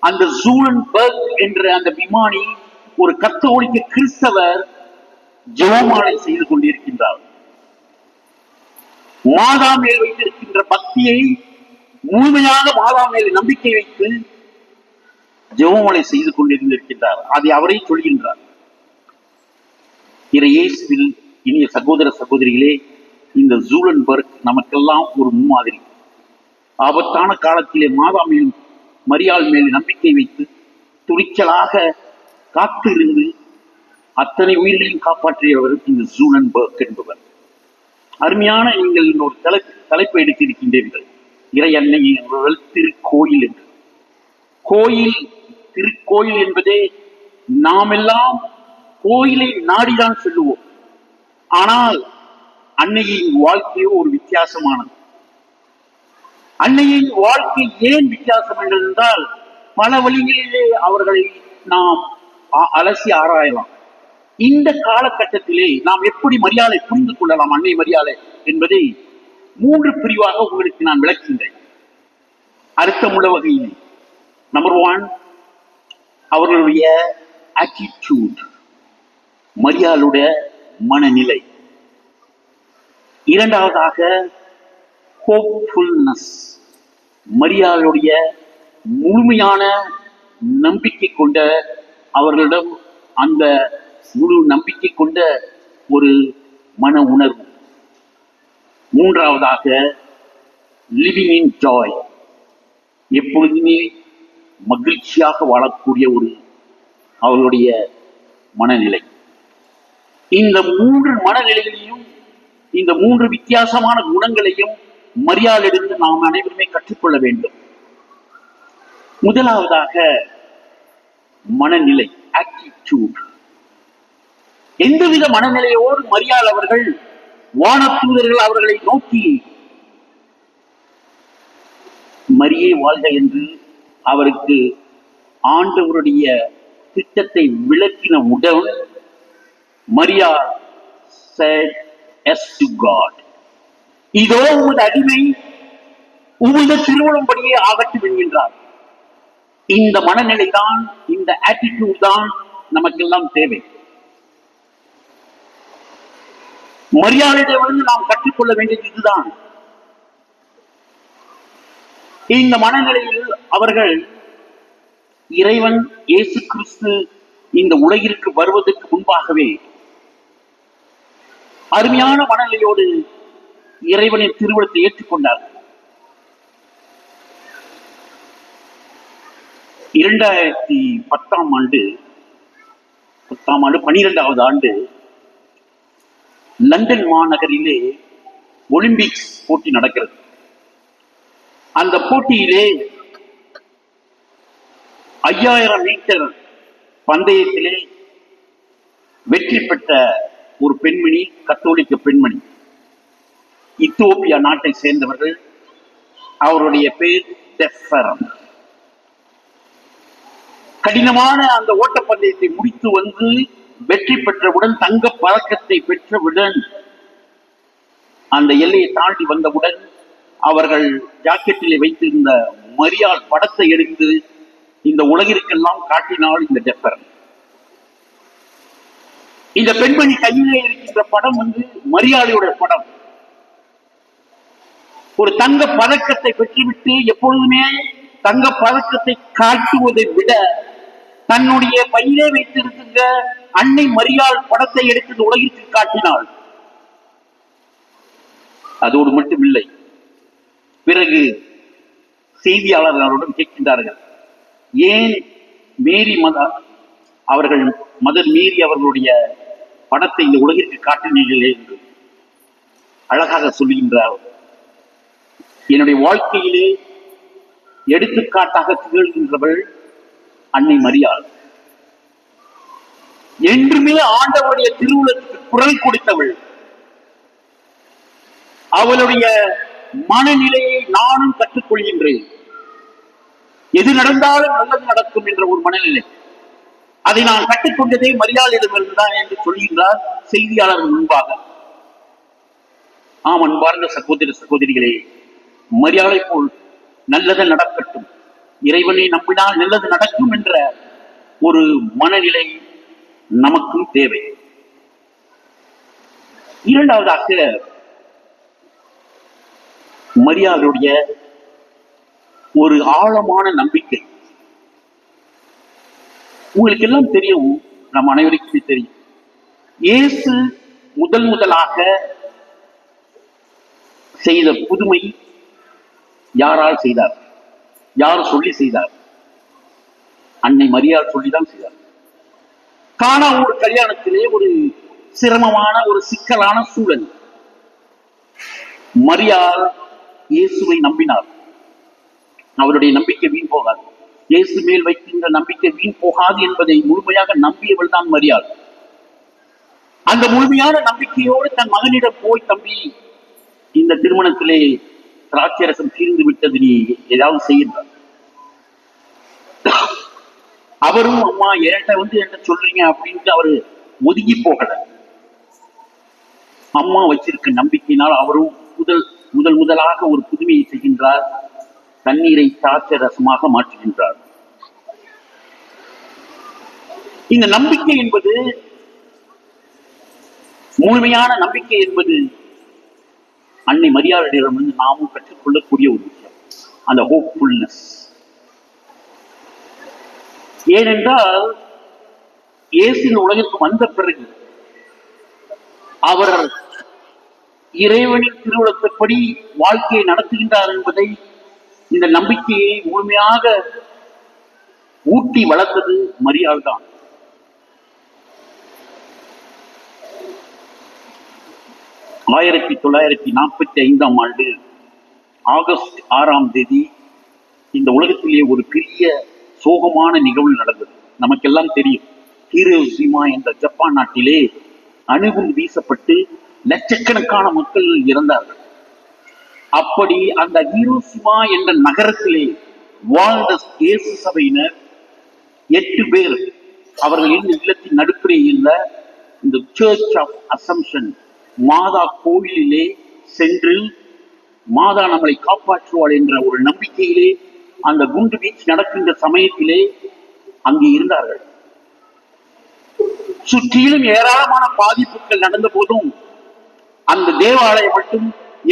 அந்த ஜூலன்பர்க் என்ற அந்த விமானி ஒரு கத்தோலிக்க கிறிஸ்தவர் ஜெபமாலை செய்து கொண்டிருக்கின்றார். மாதா மேல் வைத்திருக்கின்ற பக்தியை முழுமையாக மாதா மேல் நம்பிக்கை வைத்து ஜெபமாலை செய்து கொண்டிருந்திருக்கின்றார். அதை அவரே சொல்கின்றார். இயேசுவில் இனிய சகோதர சகோதரிகளே, இந்த ஜூலன்பர்க் நமக்கெல்லாம் ஒரு முன்மாதிரி. ஆபத்தான காலத்திலே மாதா மேல் மரியாள் மேல் நம்பிக்கை வைத்து துணிச்சலாக காத்து இருந்து அத்தனை உயிர்களையும் காப்பாற்றியவர் இந்த ஜூலன்பர்க் என்பவர். அருமையான நீங்கள் இன்னொரு தலைப்பை எடுத்திருக்கின்றீர்கள், இறை அன்னையின் திருக்கோயில் என்று. கோயில், திருக்கோயில் என்பதே நாம் எல்லாம் கோயிலை நாடிதான் செல்லுவோம். ஆனால் அன்னையின் வாழ்க்கையோ ஒரு வித்தியாசமானது. அன்னையின் வாழ்க்கை ஏன் வித்தியாசம் என்றால், பல வழிகளிலே அவர்களை நாம் அலசி ஆராயலாம். இந்த காலகட்டத்திலே நாம் எப்படி மரியாதை புரிந்து கொள்ளலாம் அன்னை மரியாதை என்பதை 3 பிரிவாக உங்களுக்கு நான் விளக்குகின்றேன் அர்த்தமுள்ள வகையில். நம்பர் 1, அவர்களுடைய ஆட்டிடியூட், மரியாளுடைய மனநிலை. இரண்டாவதாக ஹோப்ஃபுல்னஸ், மரியாளுடைய முழுமையான நம்பிக்கை கொண்ட, அவர்களிடம் அந்த முழு நம்பிக்கை கொண்ட ஒரு மன உணர்வு. மூன்றாவதாக லிவிங் இன் ஜாய், எப்பொழுதுமே மகிழ்ச்சியாக வாழக்கூடிய ஒரு அவர்களுடைய மனநிலை. இந்த 3 மனநிலைகளையும், இந்த 3 வித்தியாசமான குணங்களையும் மரியாதையிலிருந்து நாம் அனைவருமே கற்றுக்கொள்ள வேண்டும். முதலாவதாக மனநிலை, ஆட்டிடியூட். எந்தவித மனநிலையோடு மரியாள் அவர்கள், வானதூதர்கள் அவர்களை நோக்கி மரியே வாழ்க என்று அவருக்கு ஆண்டவருடைய திட்டத்தை விளக்கினவுடன் மரியாள் said yes to God. இதோ உமது அடிமை, உமது திருவுளம்படியே ஆகட்டும் என்கின்றார். இந்த மனநிலை தான், இந்த ஆட்டிடியூட் தான் நமக்கெல்லாம் தேவை. மரியாதையிலிருந்து நாம் கற்றுக்கொள்ள வேண்டியது இதுதான். இந்த மனநிலையில் அவர்கள் இறைவன் இயேசு கிறிஸ்து இந்த உலகிற்கு வருவதற்கு முன்பாகவே அருமையான மனநிலையோடு இறைவனின் திருவுளத்தை ஏற்றுக்கொண்டார்கள். 2010ஆம் ஆண்டு 12வது ஆண்டு லண்டன் மாநகரிலே ஒலிம்பிக்ஸ் போட்டி நடக்கிறது. அந்த போட்டியிலே 5000 மீட்டர் பந்தயத்திலே வெற்றி பெற்ற ஒரு பெண்மணி, கத்தோலிக்க பெண்மணி, இத்தியோப்பியா நாட்டை சேர்ந்தவர்கள். அவருடைய பேர் டெஃபரன். கடினமான அந்த ஓட்டப்பந்தயத்தை முடித்து வந்து வெற்றி பெற்றவுடன், தங்க பதக்கத்தை பெற்றவுடன், அந்த எல்லையை தாண்டி வந்தவுடன் அவர்கள் ஜாக்கெட்டிலே வைத்திருந்த மரியாள் படத்தை எடுத்து இந்த உலகிற்கெல்லாம் காட்டினாள் இந்த டெஃபரன். இந்த பெண்மணி கையிலே இருக்கின்ற படம் மரியாளுடைய படம். ஒரு தங்க பதக்கத்தை பெற்றுவிட்டு எப்பொழுதுமே தங்க பதக்கத்தை காட்டுவதை விட தன்னுடைய பையிலே வைத்திருக்கின்ற அன்னை மரியாள் படத்தை எடுத்து உலகிற்கு காட்டினாள். அதோடு மட்டுமில்லை, பிறகு செய்தியாளர்களுடன் கேட்கின்றார்கள், ஏன் மேரி அவர்கள் மதர் மேரி அவர்களுடைய படத்தை இந்த உலகிற்கு காட்டினீர்களே என்று. அழகாக சொல்லுகின்றார், என்னுடைய வாழ்க்கையிலே எடுத்துக்காட்டாக திகழ்கின்றவள் அன்னை மரியாள். என்றுமே ஆண்டவருடைய திருவுளத்துக்கு குரல் கொடுத்தவள். அவளுடைய மனநிலையை நானும் கற்றுக்கொள்கின்றேன். எது நடந்தாலும் நல்லது நடக்கும் என்ற ஒரு மனநிலை, அதை நான் கற்றுக்கொண்டதே மரியாதையிடமிருந்துதான் என்று சொல்கின்றார் செய்தியாளர்கள் முன்பாக. ஆம், அன்பார்ந்த சகோதர சகோதரிகளே, மரியாதை போல் நல்லது நடக்கட்டும், இறைவனை நம்பினால் நல்லது நடக்கும் என்ற ஒரு மனநிலை நமக்கும் தேவை. இரண்டாவதாக, மரியாதையுடைய ஒரு ஆழமான நம்பிக்கை. உங்களுக்கு எல்லாம் தெரியும், நம் அனைவருக்குமே தெரியும், இயேசு முதலாக செய்த புதுமை யாரால் செய்தார்? யார் சொல்லி செய்தார்? அன்னை மரியாள் சொல்லிதான் செய்தார். கானா ஒரு கல்யாணத்திலே ஒரு சிரமமான ஒரு சிக்கலான சூழல். மரியாள் இயேசுவை நம்பினார். அவருடைய நம்பிக்கை வீண் போகாது, இயேசு மேல் வைக்கின்ற நம்பிக்கை வீண் போகாது என்பதை முழுமையாக நம்பியவள் தான் மரியாள். அந்த முழுமையான நம்பிக்கையோடு தன் மகனிடம் போய், தம்பி, இந்த திருமணத்திலே திராட்சரசம் தீர்ந்து விட்டது, நீ ஏதாவது செய்கின்றார். அவரும், அம்மா என்கிட்ட சொல்றீங்க அப்படின்ட்டு அவரு ஒதுங்கி போகல. அம்மா வச்சிருக்க நம்பிக்கையினால் அவரும் முதலாக ஒரு புதுமையை செய்கின்றார். தண்ணீரை திராட்சை ரசமாக மாற்றுகின்றார். இந்த நம்பிக்கை என்பது, முழுமையான நம்பிக்கை என்பது அன்னை மரியாதையிடமிருந்து நாமும் கற்றுக்கொள்ளக்கூடிய ஒரு விஷயம், அந்த ஹோப்ஃபுல்னஸ். ஏனென்றால் இயேசு உலகிற்கு வந்த பிறகு அவர் இறைவனின் திருவுளத்தின்படி வாழ்க்கையை நடத்துகின்றார் என்பதை, இந்த நம்பிக்கையை முழுமையாக ஊட்டி வளர்த்தது மரியாள் தான். ஆயிரத்தி 1945 ஆண்டு ஆகஸ்ட் 6ஆம் தேதி இந்த உலகத்திலே ஒரு பெரிய சோகமான நிகழ்வு நடந்தது. நமக்கெல்லாம் தெரியும், ஹீரோஷிமா என்ற ஜப்பான் நாட்டிலே அணுகுண்டு வீசப்பட்டு லட்சக்கணக்கான மக்கள் இறந்தார்கள். அப்படி அந்த ஹீரோஷிமா என்ற நகரத்திலே வாழ்ந்த இயேசு சபையினர் 8 பேர், அவர்கள் இருந்த இல்லத்தின் நடுப்புறே இருந்த இந்த சர்ச் ஆஃப் அசம்ஷன் மாதா கோவிலிலே சென்று, மாதா நம்மளை காப்பாற்றுவாள் என்ற ஒரு நம்பிக்கையிலே அந்த குண்டு வீச்சு நடக்கின்ற சமயத்திலே அங்கே இருந்தார்கள். சுற்றிலும் ஏராளமான பாதிப்புகள் நடந்த போதும் அந்த தேவாலயம் மட்டும்,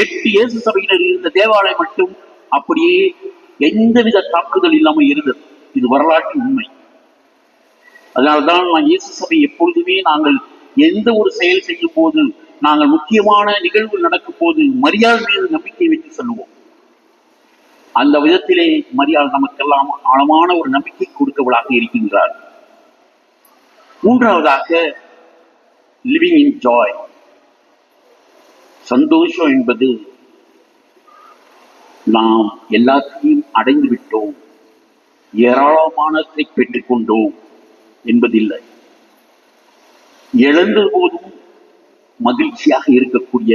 8 இயேசு சபையினர் இருந்த தேவாலயம் மட்டும் அப்படியே எந்தவித தாக்குதல் இல்லாமல் இருந்தது. இது வரலாற்று உண்மை. அதனால்தான் நான் இயேசு சபை எப்பொழுதுமே நாங்கள் எந்த ஒரு செயல் செய்யும் போது, நாங்கள் முக்கியமான நிகழ்வு நடக்கும் போது மரியாள் மீது நம்பிக்கை வைத்து சொல்லுவோம். அந்த விதத்திலே மரியாள் நமக்கெல்லாம் ஆழமான ஒரு நம்பிக்கை கொடுக்கவளாக இருக்கின்றார். மூன்றாவதாக, லிவிங் இன் ஜாய். சந்தோஷம் என்பது நாம் எல்லாத்தையும் அடைந்து விட்டோம், ஏராளமானதை பெற்றுக்கொண்டோம் என்பதில்லை. இழந்த போதும் மகிழ்ச்சியாக இருக்கக்கூடிய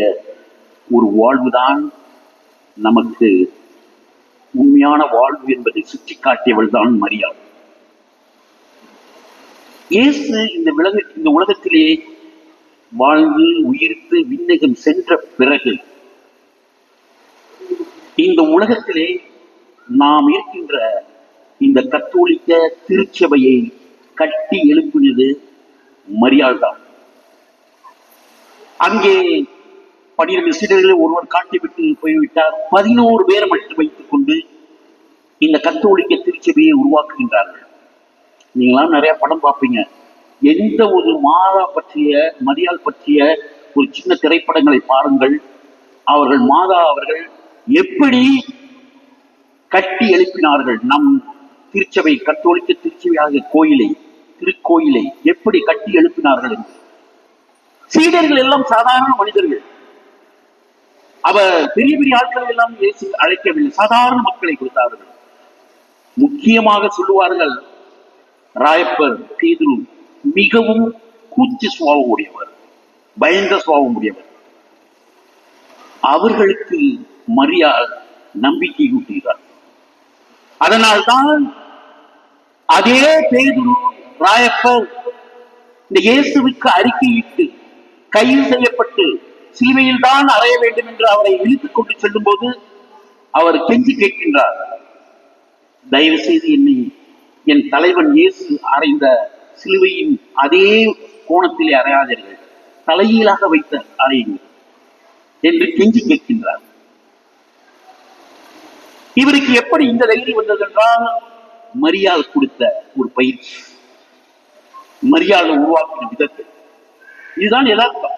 ஒரு வாழ்வுதான் நமக்கு உண்மையான வாழ்வு என்பதை சுட்டி காட்டியவள் தான் மரியாள். இயேசு இந்த உலகத்திலே வாழ்ந்து உயிர்த்து விண்ணகம் சென்ற பிறகு இந்த உலகத்திலே நாம் இருக்கின்ற இந்த கத்தோலிக்க திருச்சபையை கட்டி எழுப்பினது மரியாள் தான். அங்கே 12 சீடர்களை ஒருவர் காட்டிவிட்டு போய்விட்டார். 11 பேரை மட்டும் வைத்துக் கொண்டு இந்த கத்தோலிக்க திருச்சபையை உருவாக்குகின்றார்கள். நீங்களாம் நிறைய படம் பார்ப்பீங்க. எந்த ஒரு மாதா பற்றிய, மரியாள் பற்றிய ஒரு சின்ன திரைப்படங்களை பாருங்கள். அவர்கள் எப்படி கட்டி எழுப்பினார்கள் நம் திருச்சபை, கத்தோலிக்க திருச்சபையாக திருக்கோயிலை எப்படி கட்டி எழுப்பினார்கள் என்று. சீடர்கள் எல்லாம் சாதாரண மனிதர்கள். பெரிய பெரிய ஆட்களை எல்லாம் இயேசு அழைக்கவில்லை, சாதாரண மக்களை கொடுத்தார்கள். முக்கியமாக சொல்லுவார்கள், ராயப்பர் பேதுரு மிகவும் கூச்ச சுபாவம் உடையவர், பயந்த சுபாவம் உடையவர். அவர்களுக்கு மரியாள் நம்பிக்கை ஊட்டுகிறார். அதனால்தான் அதே பேதுரு ராயப்பர் இந்த இயேசுவுக்கு அறிக்கையிட்டு கைது செய்யப்பட்டு சிலுவையில் தான் அறைய வேண்டும் என்று அவரை இழுத்துக் கொண்டு செல்லும் போது அவர் கெஞ்சி கேட்கின்றார், தயவு செய்து என்னை என் தலைவன் இயேசு அறைந்த சிலுவையின் அதே கோணத்திலே அறையாதீர்கள், தலையீழாக வைத்த அறையுங்கள் என்று கெஞ்சி கேட்கின்றார். இவருக்கு எப்படி இந்த தைரியம் வந்தது என்றால், மரியாள் கொடுத்த ஒரு பயிற்சி, மரியாதை உருவாக்கின விதத்தை. இதுதான் யதார்த்தம்.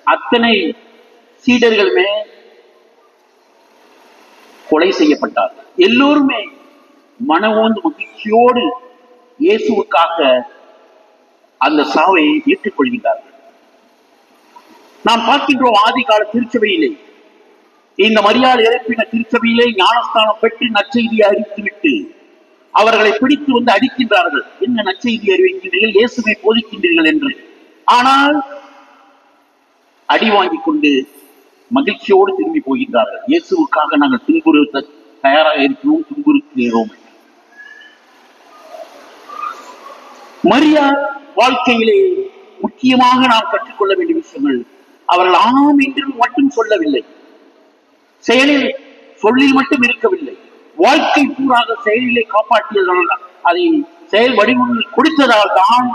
அத்தனை சீடர்களுமே கொலை செய்யப்பட்டார்கள். எல்லோருமே மனவோந்து மகிழ்ச்சியோடு இயேசுவுக்காக அந்த சாவை ஏற்றுக்கொள்கிறார்கள். நாம் பார்க்கின்றோம் ஆதி கால திருச்சபையிலே இந்த மரியாதை இறப்பின திருச்சபையிலே ஞானஸ்தானம் பெற்று நற்செய்தியை அறிவித்துவிட்டு அவர்களை பிடித்து வந்து அடிக்கின்றார்கள். என்ன நற்செய்தி அறிவிக்கின்றீர்கள், இயேசுவை போதிக்கின்றீர்கள் என்று. ஆனால் அடி வாங்கிக் கொண்டு மகிழ்ச்சியோடு திரும்பி போகின்றார்கள். இயேசுவுக்காக நாங்கள் துன்புறுத்த தயாராக இருக்கிறோம், துன்புறுத்துகிறோம். மரியாள் வாழ்க்கையிலே முக்கியமாக நாம் கற்றுக்கொள்ள வேண்டிய விஷயங்கள், அவர்கள் ஆம் என்று மட்டும் சொல்லவில்லை, செயலில் சொல்லில் மட்டும் இருக்கவில்லை, வாழ்க்கை பூராக செயலிலே காப்பாற்றியதால், அதை செயல் வடிவங்கள் கொடுத்ததால் தான்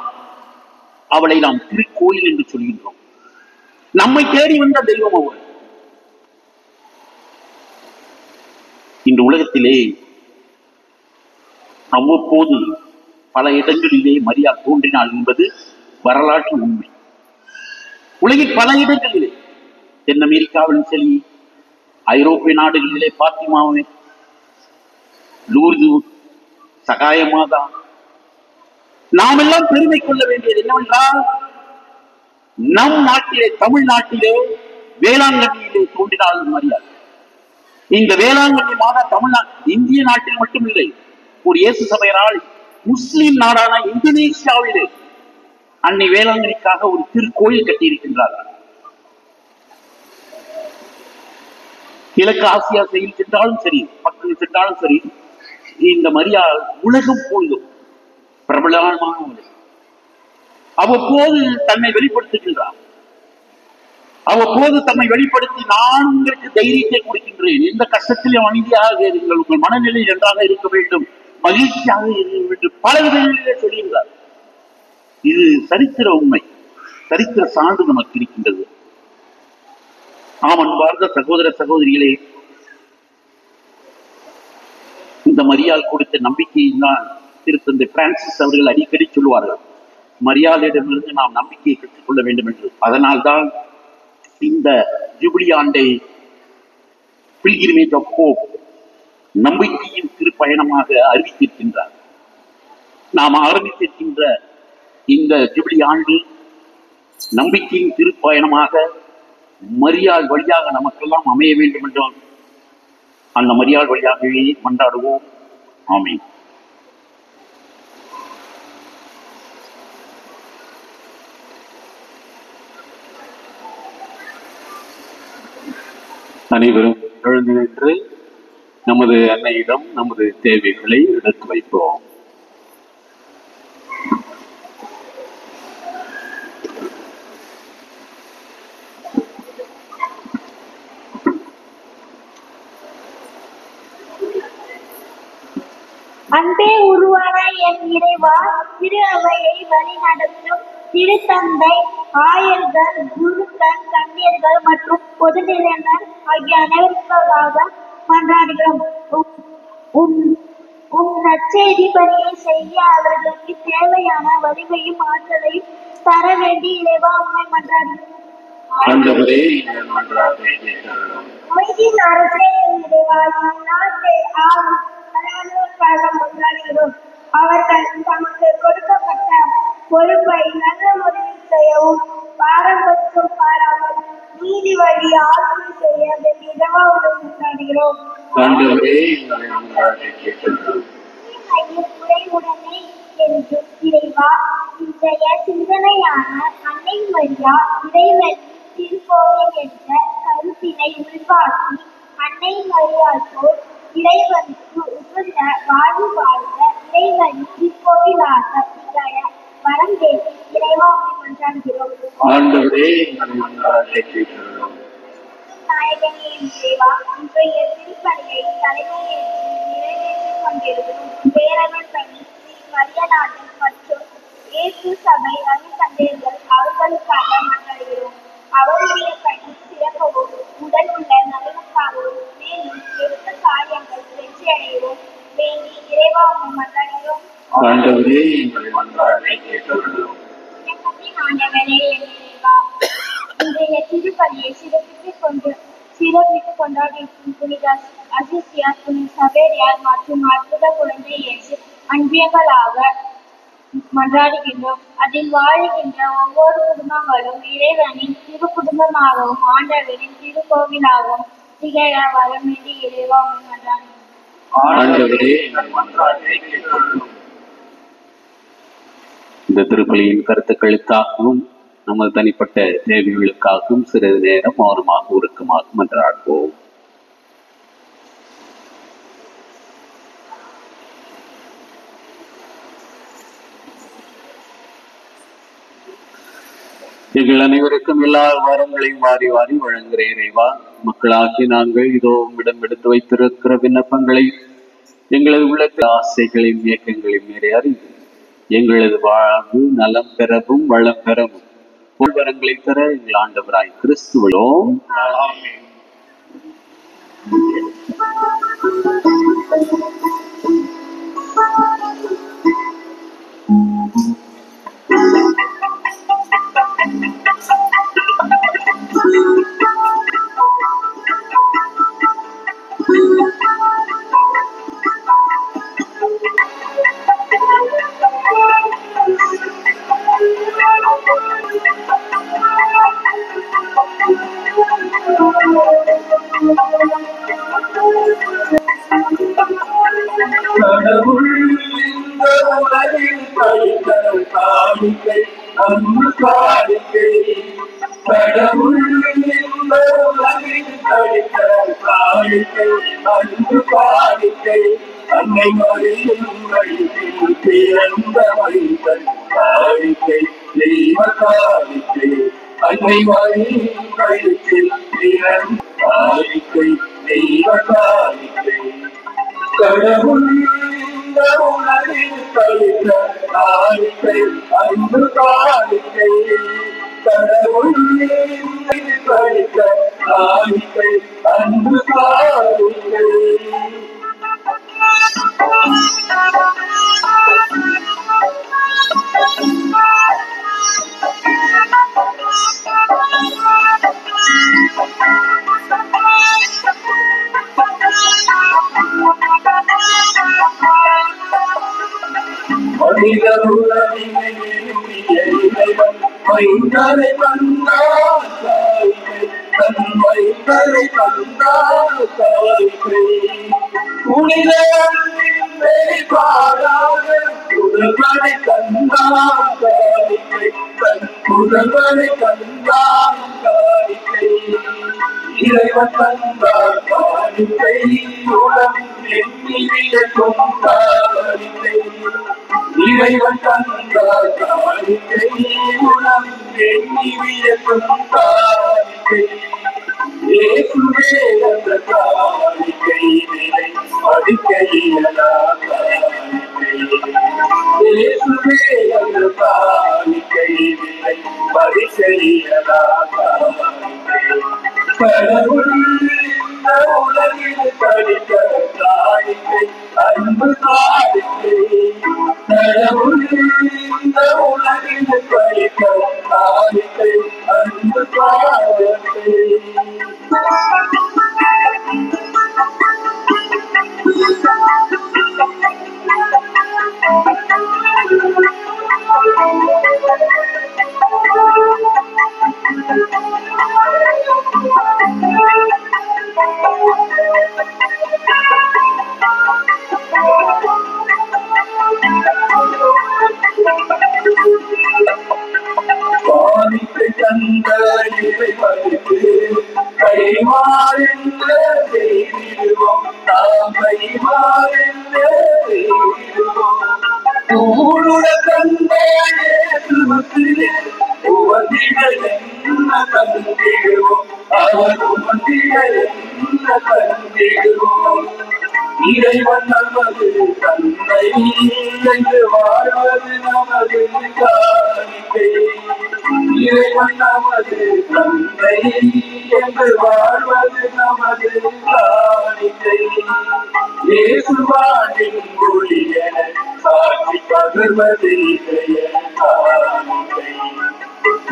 அவளை நாம் திருக்கோயில் என்று சொல்கின்றோம். நம்மை தேடி வந்த தெய்வம் அவள். இந்த உலகத்திலே அவ்வப்போது பல இடங்களிலே மரியாள் தோன்றினாள் என்பது வரலாற்று உண்மை. உலகில் பல இடங்களிலே, தென் அமெரிக்காவிலும் சரி, ஐரோப்பிய நாடுகளிலே பாத்திமாவே, லூர்து, சகாயமாதா. நாம் எல்லாம் பெருமை கொள்ள வேண்டியது என்னவென்றால், நம் நாட்டிலே, தமிழ்நாட்டிலே வேளாங்கண்ணியிலே தோன்றினாள் மரியாள். இந்த வேளாங்கண்ணி மாதா தமிழ்நாடு, இந்திய நாட்டில் மட்டுமில்லை, ஒரு இயேசு சபையரால் முஸ்லிம் நாடான இந்தோனேசியாவிலே அன்னை வேளாங்கண்ணிக்காக ஒரு திருக்கோயில் கட்டியிருக்கின்றார்கள். கிழக்கு ஆசியா செயல் சென்றாலும் சரி, மக்கள் சென்றாலும் சரி, இந்த மரியாள் உலகம் போதும் பிரபலமானவர்கள். அவ்வப்போது தன்னை வெளிப்படுத்துகின்றார். அவ்வப்போது தம்மை வெளிப்படுத்தி, நான் உங்களுக்கு தைரியத்தை கொடுக்கின்றேன், எந்த கஷ்டத்திலும் அமைதியாக இருங்கள், உங்கள் மனநிலை நன்றாக இருக்க வேண்டும், மகிழ்ச்சியாக இருக்க வேண்டும், பல விதங்களிலே சொல்லுகிறார். இது சரித்திர உண்மை, சரித்திர சான்று நமக்கு இருக்கின்றது. ஆம், அன்பார்ந்த சகோதர சகோதரிகளே, இந்த மரியாள் கொடுத்த நம்பிக்கையில் தான் திருத்தந்தை பிரான்சிஸ் அவர்கள் அடிக்கடி சொல்லுவார்கள், மரியாதையிடமிருந்து நாம் நம்பிக்கையை கற்றுக்கொள்ள வேண்டும் என்று. அதனால்தான் இந்த ஜூபிலி ஆண்டை பில்கிரிமேஜ் ஆஃப் ஹோப், நம்பிக்கையின் திருப்பயணமாக அறிவித்திருக்கின்றார். நாம் ஆரம்பித்திருக்கின்ற இந்த ஜூபிலி ஆண்டு நம்பிக்கையின் திருப்பயணமாக மரியாள் வழியாக நமக்கெல்லாம் அமைய வேண்டும் என்றும் அந்த மரியாள் வழியாகவே மன்றாடுவோம். ஆமென். அனைவரும் எழுந்து நின்று நமது அன்னையிடம் நமது தேவைகளை எடுத்து வைப்போம். அன்பே உருவான என் இறைவா, திரு அவையை வழி நடத்தும் திருத்தந்தை, ஆயர்கள், குருக்கள், கன்னியர்கள் மற்றும் பொதுநிலையினர் ஆகிய அனைவருக்காக மன்றாடுகிறோம். உம் நற்செய்தி பணியை செய்ய அவர்களுக்கு தேவையான வலிமையும் ஆற்றலையும் தர வேண்டி இறைவா உண்மை மன்றாடுகிறோம். அமைதியின் அரசே இறைவா, நம் நாட்டை ஆளும் மன்றாடுகிறோம். அவர்கள் தமக்கு கொடுக்கப்பட்ட பொறுப்பை நல்ல முறையில் செய்யவும், பாரம்பரியம் பாராமல் நீதி வழி ஆட்சி செய்ய இடமாவுடன் மன்றாடுகிறோம். குறைவுடனே என்றும் இறைவா, இன்றைய சிந்தனையான அன்னை மரியா இறைவனின் திருக்கோவில் என்ற கருத்தினை உள்வாக்கி அன்னை மரியாள் போல் இறைவனுக்கு உகந்த வாழ்வு வாழ்ந்த இறைவனின் திருக்கோவிலாக திகழ வரம் வேண்டி இறைவா மன்றாடுகிறோம். ஆண்டவரே, எங்கள் மன்றாட்டை கேட்கிறோம். நாயகனே இறைவா, இன்றைய திருப்பணியை தலைமையேற்று நிறைவேற்றிக் கொண்டிருக்கும் பேரவர் பணி ஸ்ரீ மரியநாதன் மற்றும் இயேசு சபை அருட்தந்தையர்கள் அவர்களுக்காக மன்றாடுகிறோம். அவருடைய பணி சிறக்கவும் உடல் உள்ள நலனுக்காகவும் மேலும் எடுத்த காரியங்கள் வெற்றியடையவும் வேண்டி இறைவா மன்றாடுகிறோம். ஆண்டவரே, எங்கள் மன்றாட்டை கேட்கிறோம். ஆண்டவரே இறைவா, இன்றைய திருப்பலியை சிறப்பித்துக் கொண்டாடியிருக்கும் புனித அசிசியார், புனித சவேரியார் மற்றும் அற்புத குழந்தை இயேசு அன்பியங்களாக மன்றாடுகின்றோம். அதில் வாழுகின்ற ஒவ்வொரு குடும்பங்களும் இறைவனின் திரு குடும்பமாகவும் ஆண்டவரின் திருக்கோவிலாகவும் திகழ வரம் வேண்டி இறைவா மன்றாடுகிறோம். ஆண்டவரே, எங்கள் மன்றாட்டை கேட்கிறோம். இந்த திருப்பலியின் கருத்துக்களுக்காகவும் நமது தனிப்பட்ட தேவைகளுக்காகவும் சிறிது நேரம் மௌனமாக உருக்கமாக மன்றாடுவோம். எங்கள் அனைவருக்கும் எல்லா வாரங்களையும் வாரி வாரி வழங்குகிற இறைவா, மக்களாகி நாங்கள் இதோ உம்மிடம் எடுத்து வைத்திருக்கிற விண்ணப்பங்களை எங்களது உள்ளத்து ஆசைகளையும் இயக்கங்களையும் மீறி அறிந்து எங்களது வாழ்வு நலம் பெறவும் வளம் பெறவும் வரங்களை தர எங்கள் ஆண்டவராய் கிறிஸ்துவோம். கடவுள் இந்த உலகில் படைத்த காணிக்கை அன்பு காணிக்கை. கடவுள் இந்த உலகில் படைத்த காணிக்கை அன்பு காணிக்கை. அன்னை மரியின் வழியில் பிறந்த மைந்தன் காணிக்கை தெய்வ காணிக்கை. அன்னை மரியின் வழியில் பிறந்த காணிக்கை தெய்வ காணிக்கை. கடவுள் இந்த உலகில் படைத்த காணிக்கை அன்பு காணிக்கை. கடவுள் படைத்த காணிக்கை அன்பு காணிக்கை. மனித உலகினை விரும்பிய இறைவன் மைந்தரை தந்தார் காணிக்கை. தன் மைந்தரை தந்தார் காணிக்கை. புனித அன்பின் வெளிப்பாடாக புதல்வனை தந்தார் காணிக்கை. தன் புதல்வனை தந்தார் காணிக்கை. இறைவன் தந்தார் காணிக்கை. உலகின் எண்ணிவியக்கும் காணிக்கை. இறைவன் தந்தார் காணிக்கை. உலகின் எண்ணிவியக்கும் காணிக்கை. இயேசுவே அந்த காணிக்கை நிலை படிக்கையிலா காணிக்கை. இயேசுவே அந்த காணிக்கை நிலை படிக்கையிலா காணிக்கை. கடவுள் இந்த உலகில் படித்த காணிக்கை அன்பு காணிக்கை. கடவுள் இந்த உலகில் படித்த காணிக்கை அன்பு காணிக்கை. செய்திடுவோம் தாமை வாழ்ந்த செய்திடுவோம் ஊருட கண்மையே சுமத்திலே உவந்திட என்ன கண்டிடுவோம் அவர் உவந்திட என்ன கண்டிடுவோம் இறைவன் நமது தந்தை என்று வாழ்வது நமது காணிக்கை இறைவன் நமது தந்தை என்று வாழ்வது நமது காணிக்கை இயேசுவானின் ஒளியென சாட்சி பகர்வது இதய காணிக்கை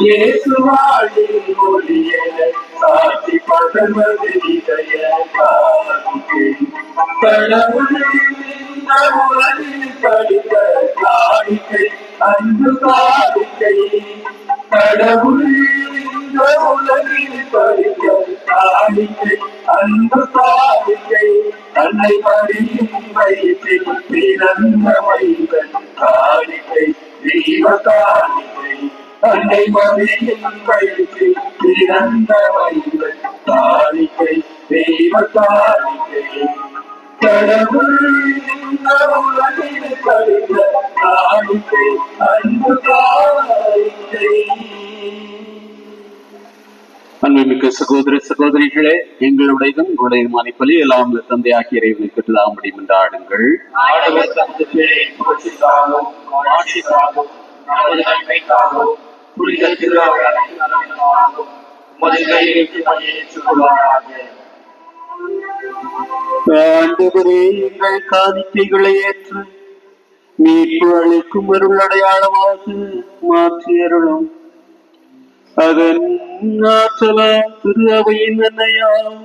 இயேசுவானின் ஒளியென சாட்சி பகர்வது இதய காணிக்கை கடவுளின் இந்த உலகில் படித்த காணிக்கை அன்பு காணிக்கை கடவுளின் இந்த உலகில் படித்த காணிக்கை அன்பு காணிக்கை தன்னை மறியும் வயிற்றில் பிறந்த வைவன் காணிக்கை தெய்வ காணிக்கை தன்னை மறியும் வயிற்றில் பிறந்த வைவன் காணிக்கை தெய்வ காணிக்கை கடவுள் இந்த உலகில் படித்த காணிக்கை அன்பு காணிக்கை. அன்புமிக்க சகோதர சகோதரிகளே, எங்களுடையதும் உங்களுடைய மனைப்பலி எல்லாம் தந்தை ஆகிய இறைவனை பெற்றுதான் முடியும் என்று ஆடுங்கள். ஆண்டவரே, எங்கள் காணிக்கைகளை ஏற்று மீட்பு அளிக்கும் அருள் அடையாளமாக மாற்றி அருளும். அதன் ஆற்றலாம் திரு அவையின் அன்னையாம்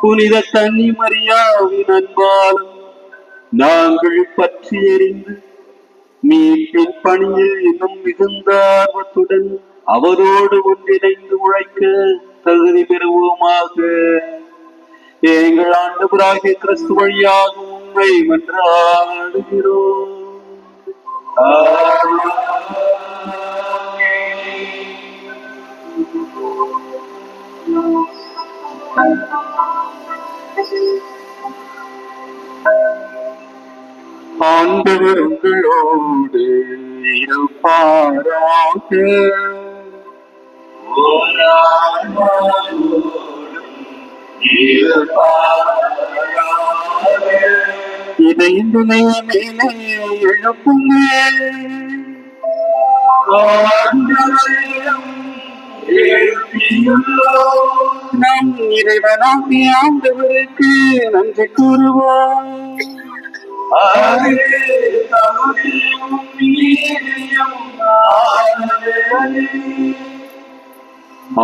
புனித கன்னி மரியாவின் அன்பாலும் நாங்கள் பற்றி எறிந்து மீட்பின் பணியில் இன்னும் மிகுந்த ஆர்வத்துடன் அவரோடு ஒன்றிணைந்து உழைக்க தகுதி பெறுவோமாக. எங்கள் ஆண்டவராகிய கிறிஸ்து வழியாக உண்மை மன்றாடுகிறோம். ஆண்டவர் உங்களோடு இருப்பாராக. இதையிலே மேலே எழுப்புங்கள். நம் இறைவனாகிய ஆண்டவருக்கு நன்றி கூறுவோம்.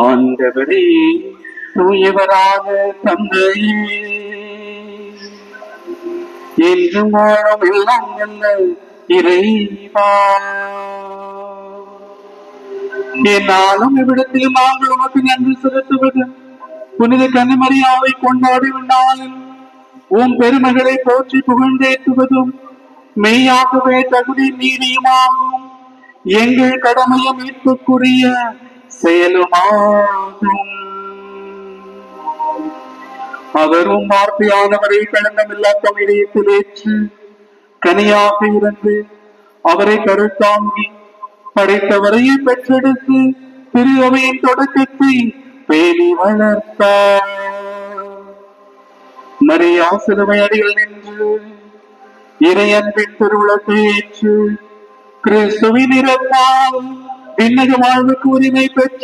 ஆண்டவரே, தூயவரான தந்தையே, என்றும் வாழும் எல்லாம் நல்ல இறைவா, என்னாலும் இவ்விடத்தில் நாங்கள் உமக்கு நன்றி செலுத்துவது புனித கன்னிமரியாவை கொண்டாடும் நாளில் உன் பெருமகளை போற்றி புகழ்ந்தேற்றுவதும் மெய்யாகவே தகுதி நீதியுமாகும். எங்கள் கடமையை மீட்புக்குரிய செயலுமாகும். அவரும் வார்த்தையானவரை களங்கமில்லா தமிழகத்தில் ஏற்று கனியாக இருந்து அவரை கருத்தாங்கி படைத்தவரையே பெற்றெடுத்து திரு அவையின் தொடக்கத்தை பேணி வளர்த்தார். மரியா சிலுவை அடியில் நின்று இறையன்பின் திருவுளத்தை ஏற்று கிறிஸ்துவின் இறப்பால் விண்ணக வாழ்வுக்கு உரிமை பெற்ற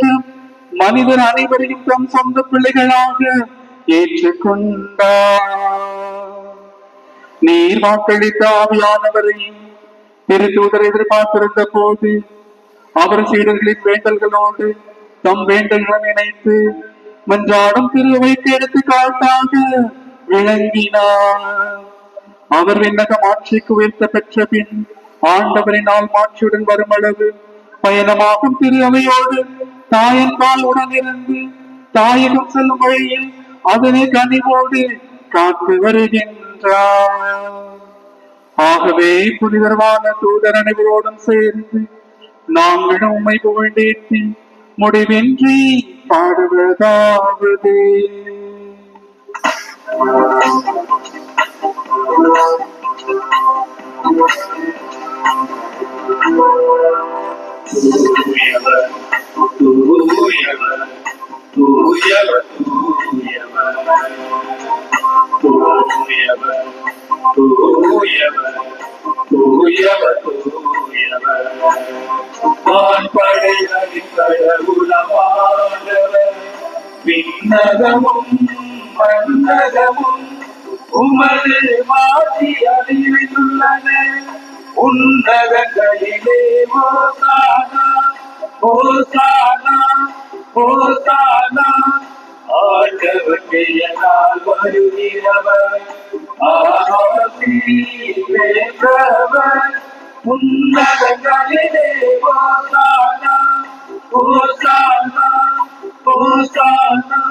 மனிதர் அனைவரையும் தம் சொந்த பிள்ளைகளாக ஏற்றுக்கொண்டார். நீர் வாக்களித்த ஆவியானவரை திருத்தூதர் எதிர்பார்த்திருந்த போது அவர் சீடர்களின் வேண்டல்களோடு தம் வேண்டல்களை நினைத்து மன்றாடும் திருவைக்கு எடுத்துக்காட்டாக விளங்கினார். அவர் விண்ணகம் ஆட்சிக்கு உயர்த்த பெற்ற பின் ஆண்டவரினால் மாட்சியுடன் வரும் அளவு பயணமாகும் திரு அவையோடு தாயின் பால் உடன் இருந்து தாயிடம் செல்லும் வழியில் அதனை கனிவோடு காத்து வருகின்றார். ஆகவே புனிதர்வான தூதர் அனைவரோடும் சேர்ந்து நாங்கள் உம்மை புகழ்ந்தேற்றி முடிவின்றி பாடுவதாவது. விண்ணகமும் மன்னகமும் உமது மாற்றி அறிவித்துள்ளன. உன்னதங்களிலே ஓசானா ஓசானா ஓசானா. ஆண்டவர் பெயரால் வருகிறவர் ஆசி பெற்றவர். உன்னதங்களிலே ஓசானா ஓசானா ஓசானா.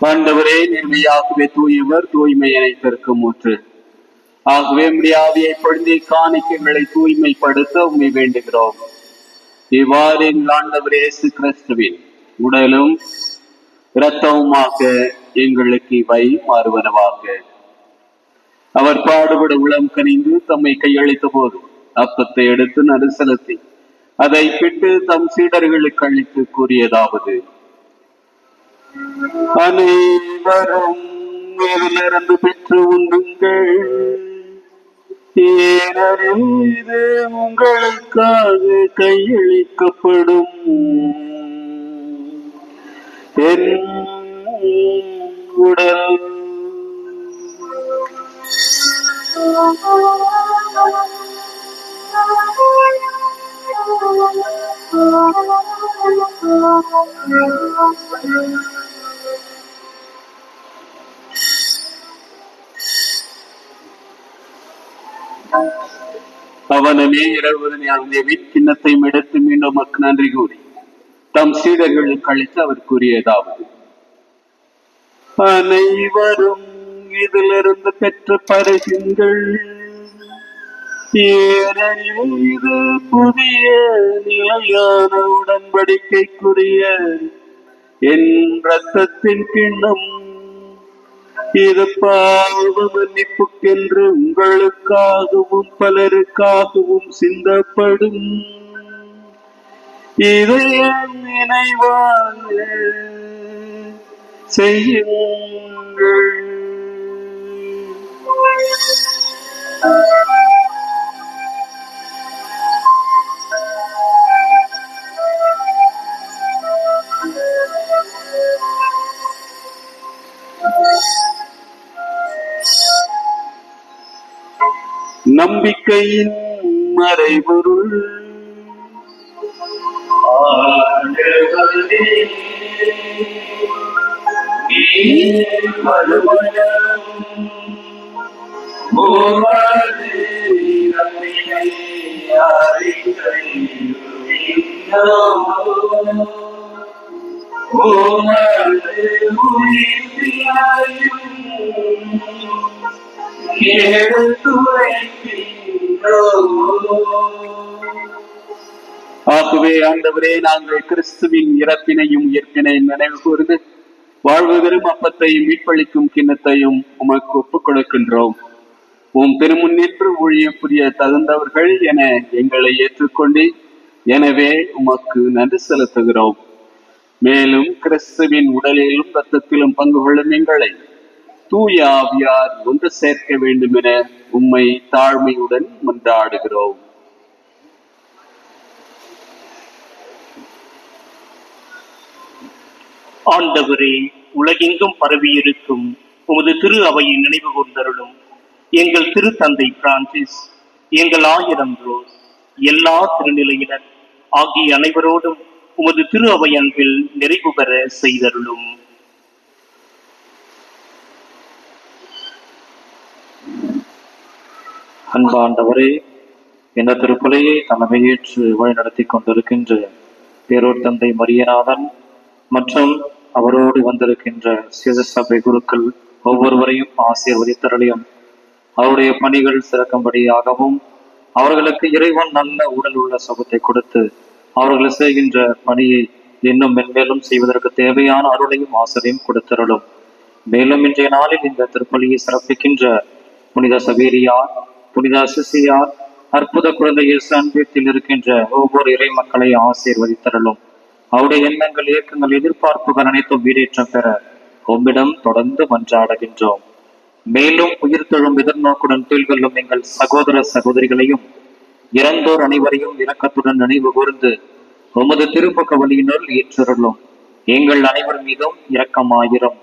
ஆண்டவரே, நிர்மையாகவே தூயவர், தூய்மை அனைத்திற்கும் ஊற்று. ஆகவே முடியாவியை பொழுதி காணிக்கைகளை தூய்மைப்படுத்த உண்மை வேண்டுகிறோம். இவ்வாறு ஆண்டவர் இயேசு கிறிஸ்துவின் உடலும் இரத்தவுமாக எங்களுக்கு இவை மாறுவனவாக. அவர் பாடுபட உளம் கனிந்து தம்மை கையளித்த போது அப்பத்தை எடுத்து நடு செலுத்தி அதை பிட்டு தம் சீடர்களுக்கு அளித்து கூறியதாவது: அனைவரும் இதிலிருந்து பெற்று உண்ணுங்கள், ஏனெனில் இது உங்களுக்காக கையளிக்கப்படும் என் உடல். அவனமே இரவுதனை அருந்திய கிண்ணத்தையும் எடுத்து மீண்டும் மக்கு நன்றி கூறி தம் சீடர்களுக்கு அளித்து அவர் கூறியதாவது: அனைவரும் இதிலிருந்து பெற்று பருகுங்கள், ஏனெனில் இது புதிய நிலையான உடன்படிக்கைக்குரிய என் இரத்தத்தின் கிண்ணம். இது பாவ மன்னிப்புக்கென்று உங்களுக்காகவும் பலருக்காகவும் சிந்தப்படும். இதை என் நினைவாக செய்யுங்கள். நம்பிக்கையின் மறைபொருள். ஆகவே ஆண்டவரே, நாங்கள் கிறிஸ்துவின் இறப்பினையும் உயிர்ப்பினையும் நினைவு கூர்ந்து வாழ்வு வெறும் அப்பத்தையும் மீட்பளிக்கும் கிண்ணத்தையும் உமக்கு ஒப்புக் கொடுக்கின்றோம். உம் திருமுன் நின்று ஊழியம் புரிய தகுந்தவர்கள் என எங்களை ஏற்றுக்கொண்டு எனவே உமக்கு நன்றி செலுத்துகிறோம். மேலும் கிறிஸ்துவின் உடலிலும் இரத்தத்திலும் பங்கு கொள்ளும் எங்களை தூய ஆவியார் ஒன்று சேர்க்க வேண்டும் என உம்மை தாழ்மையுடன் மன்றாடுகிறோம். ஆண்டவரே, உலகெங்கும் பரவியிருக்கும் உமது திரு அவையை நினைவு கூர்ந்தருளும். எங்கள் திரு தந்தை பிரான்சிஸ், எங்கள் ஆயிரம் ரோஸ், எல்லா திருநிலையினர் ஆகிய அனைவரோடும் உமது திரு அவை அன்பில் நிறைவு பெற செய்தருளும். அன்பாண்டவரே, இந்த திருப்பலியை தலைமையேற்று வழிநடத்தி கொண்டிருக்கின்ற பேரூர் தந்தை மரியநாதன் மற்றும் அவரோடு வந்திருக்கின்ற சபை குருக்கள் ஒவ்வொருவரையும் ஆசீர்வதித்தருளியும் அவருடைய பணிகள் சிறக்கும்படியாகவும் அவர்களுக்கு இறைவன் நல்ல உடல் உள்ள சுகத்தை கொடுத்து அவர்கள் செய்கின்ற பணியை இன்னும் மென்மேலும் செய்வதற்கு தேவையான அருளையும் ஆசிரியம் கொடுத்தருளும். மேலும் இன்றைய நாளில் இந்த திருப்பலியை சிறப்பிக்கின்ற புனித சவேரியார், புனித சிசியார், அற்புத குழந்தை இயேசு அன்பியத்தில் இருக்கின்ற ஒவ்வொரு இறை மக்களை ஆசீர்வதித்தருளும். அவருடைய எண்ணங்கள், இயக்கங்கள், எதிர்பார்ப்புகள் அனைத்தும் வீடேற்றம் பெற உம்மிடம் தொடர்ந்து மன்றாடுகின்றோம். மேலும் உயிர்த்தெழும் எதிர்நோக்குடன் தீழ்வெல்லும் எங்கள் சகோதர சகோதரிகளையும் இறந்தோர் அனைவரையும் இரக்கத்துடன் நினைவு கூர்ந்து உமது திருப்பக்க வழியினர் ஏற்றருளும். எங்கள் அனைவர் மீதும் இரக்கமாயிரும்.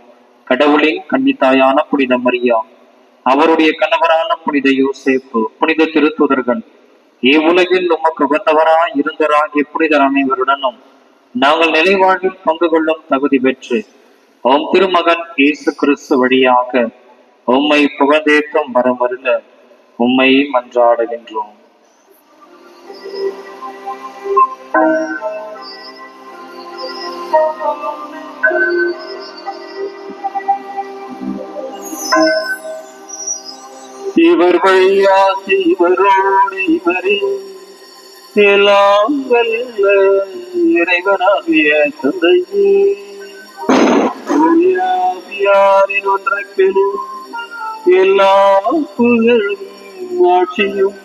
கடவுளின் கன்னித்தாயான புனித மரியா, அவருடைய கணவரான புனித யோசேப்பு, புனித திருத்துதர்கள், இவ்வுலகில் உமக்கு உகந்தவராய் இருந்தவராகிய புனிதர் அனைவருடனும் நாங்கள் நிலைவாழ்வில் பங்கு கொள்ளும் தகுதி பெற்று உம் திருமகன் இயேசு கிறிஸ்து வழியாக உம்மை புகழ்ந்தேற்கும் வரமருள உம்மை மன்றாடுகின்றோம். இவர் வழியாக இவரோடு இவரே எல்லாம் வல்ல இறைவனாகிய தந்தையே, ஆவியாரின் ஒன்றைப்பெறும் எல்லா புகழும் ஆட்சியும்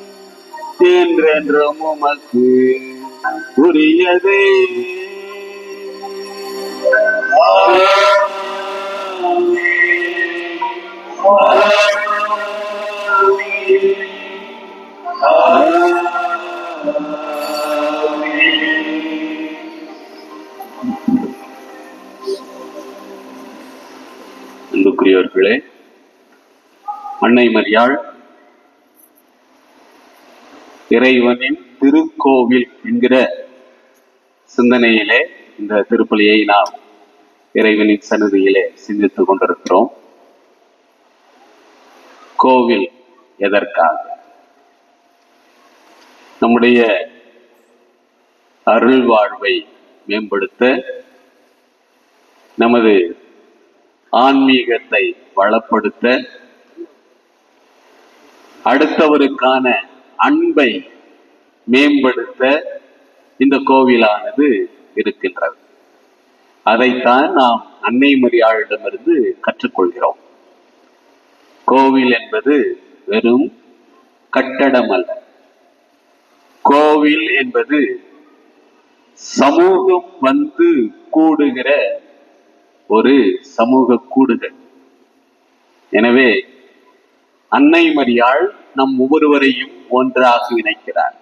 என்றென்றும் உமக்கு உரியதே. அன்புக்குரியவர்களே, அன்னை மரியாள் இறைவனின் திருக்கோவில் என்கிற சிந்தனையிலே இந்த திருப்பலியை நாம் இறைவனின் சன்னதியிலே சிந்தித்துக் கொண்டிருக்கிறோம். கோவில் எதற்காக? நம்முடைய அருள் வாழ்வை மேம்படுத்த, நமது ஆன்மீகத்தை வளப்படுத்த, அடுத்தவருக்கான அன்பை மேம்படுத்த இந்த கோவிலானது இருக்கின்றது. அதைத்தான் நாம் அன்னை மரியாளிடமிருந்து கற்றுக்கொள்கிறோம். கோவில் என்பது வெறும் கட்டடம் அல்ல. கோவில் என்பது சமூகம் வந்து கூடுகிற ஒரு சமூக கூடுதல். எனவே அன்னை மரியாள் நம் ஒவ்வொருவரையும் ஒன்றாக இணைக்கிறார்.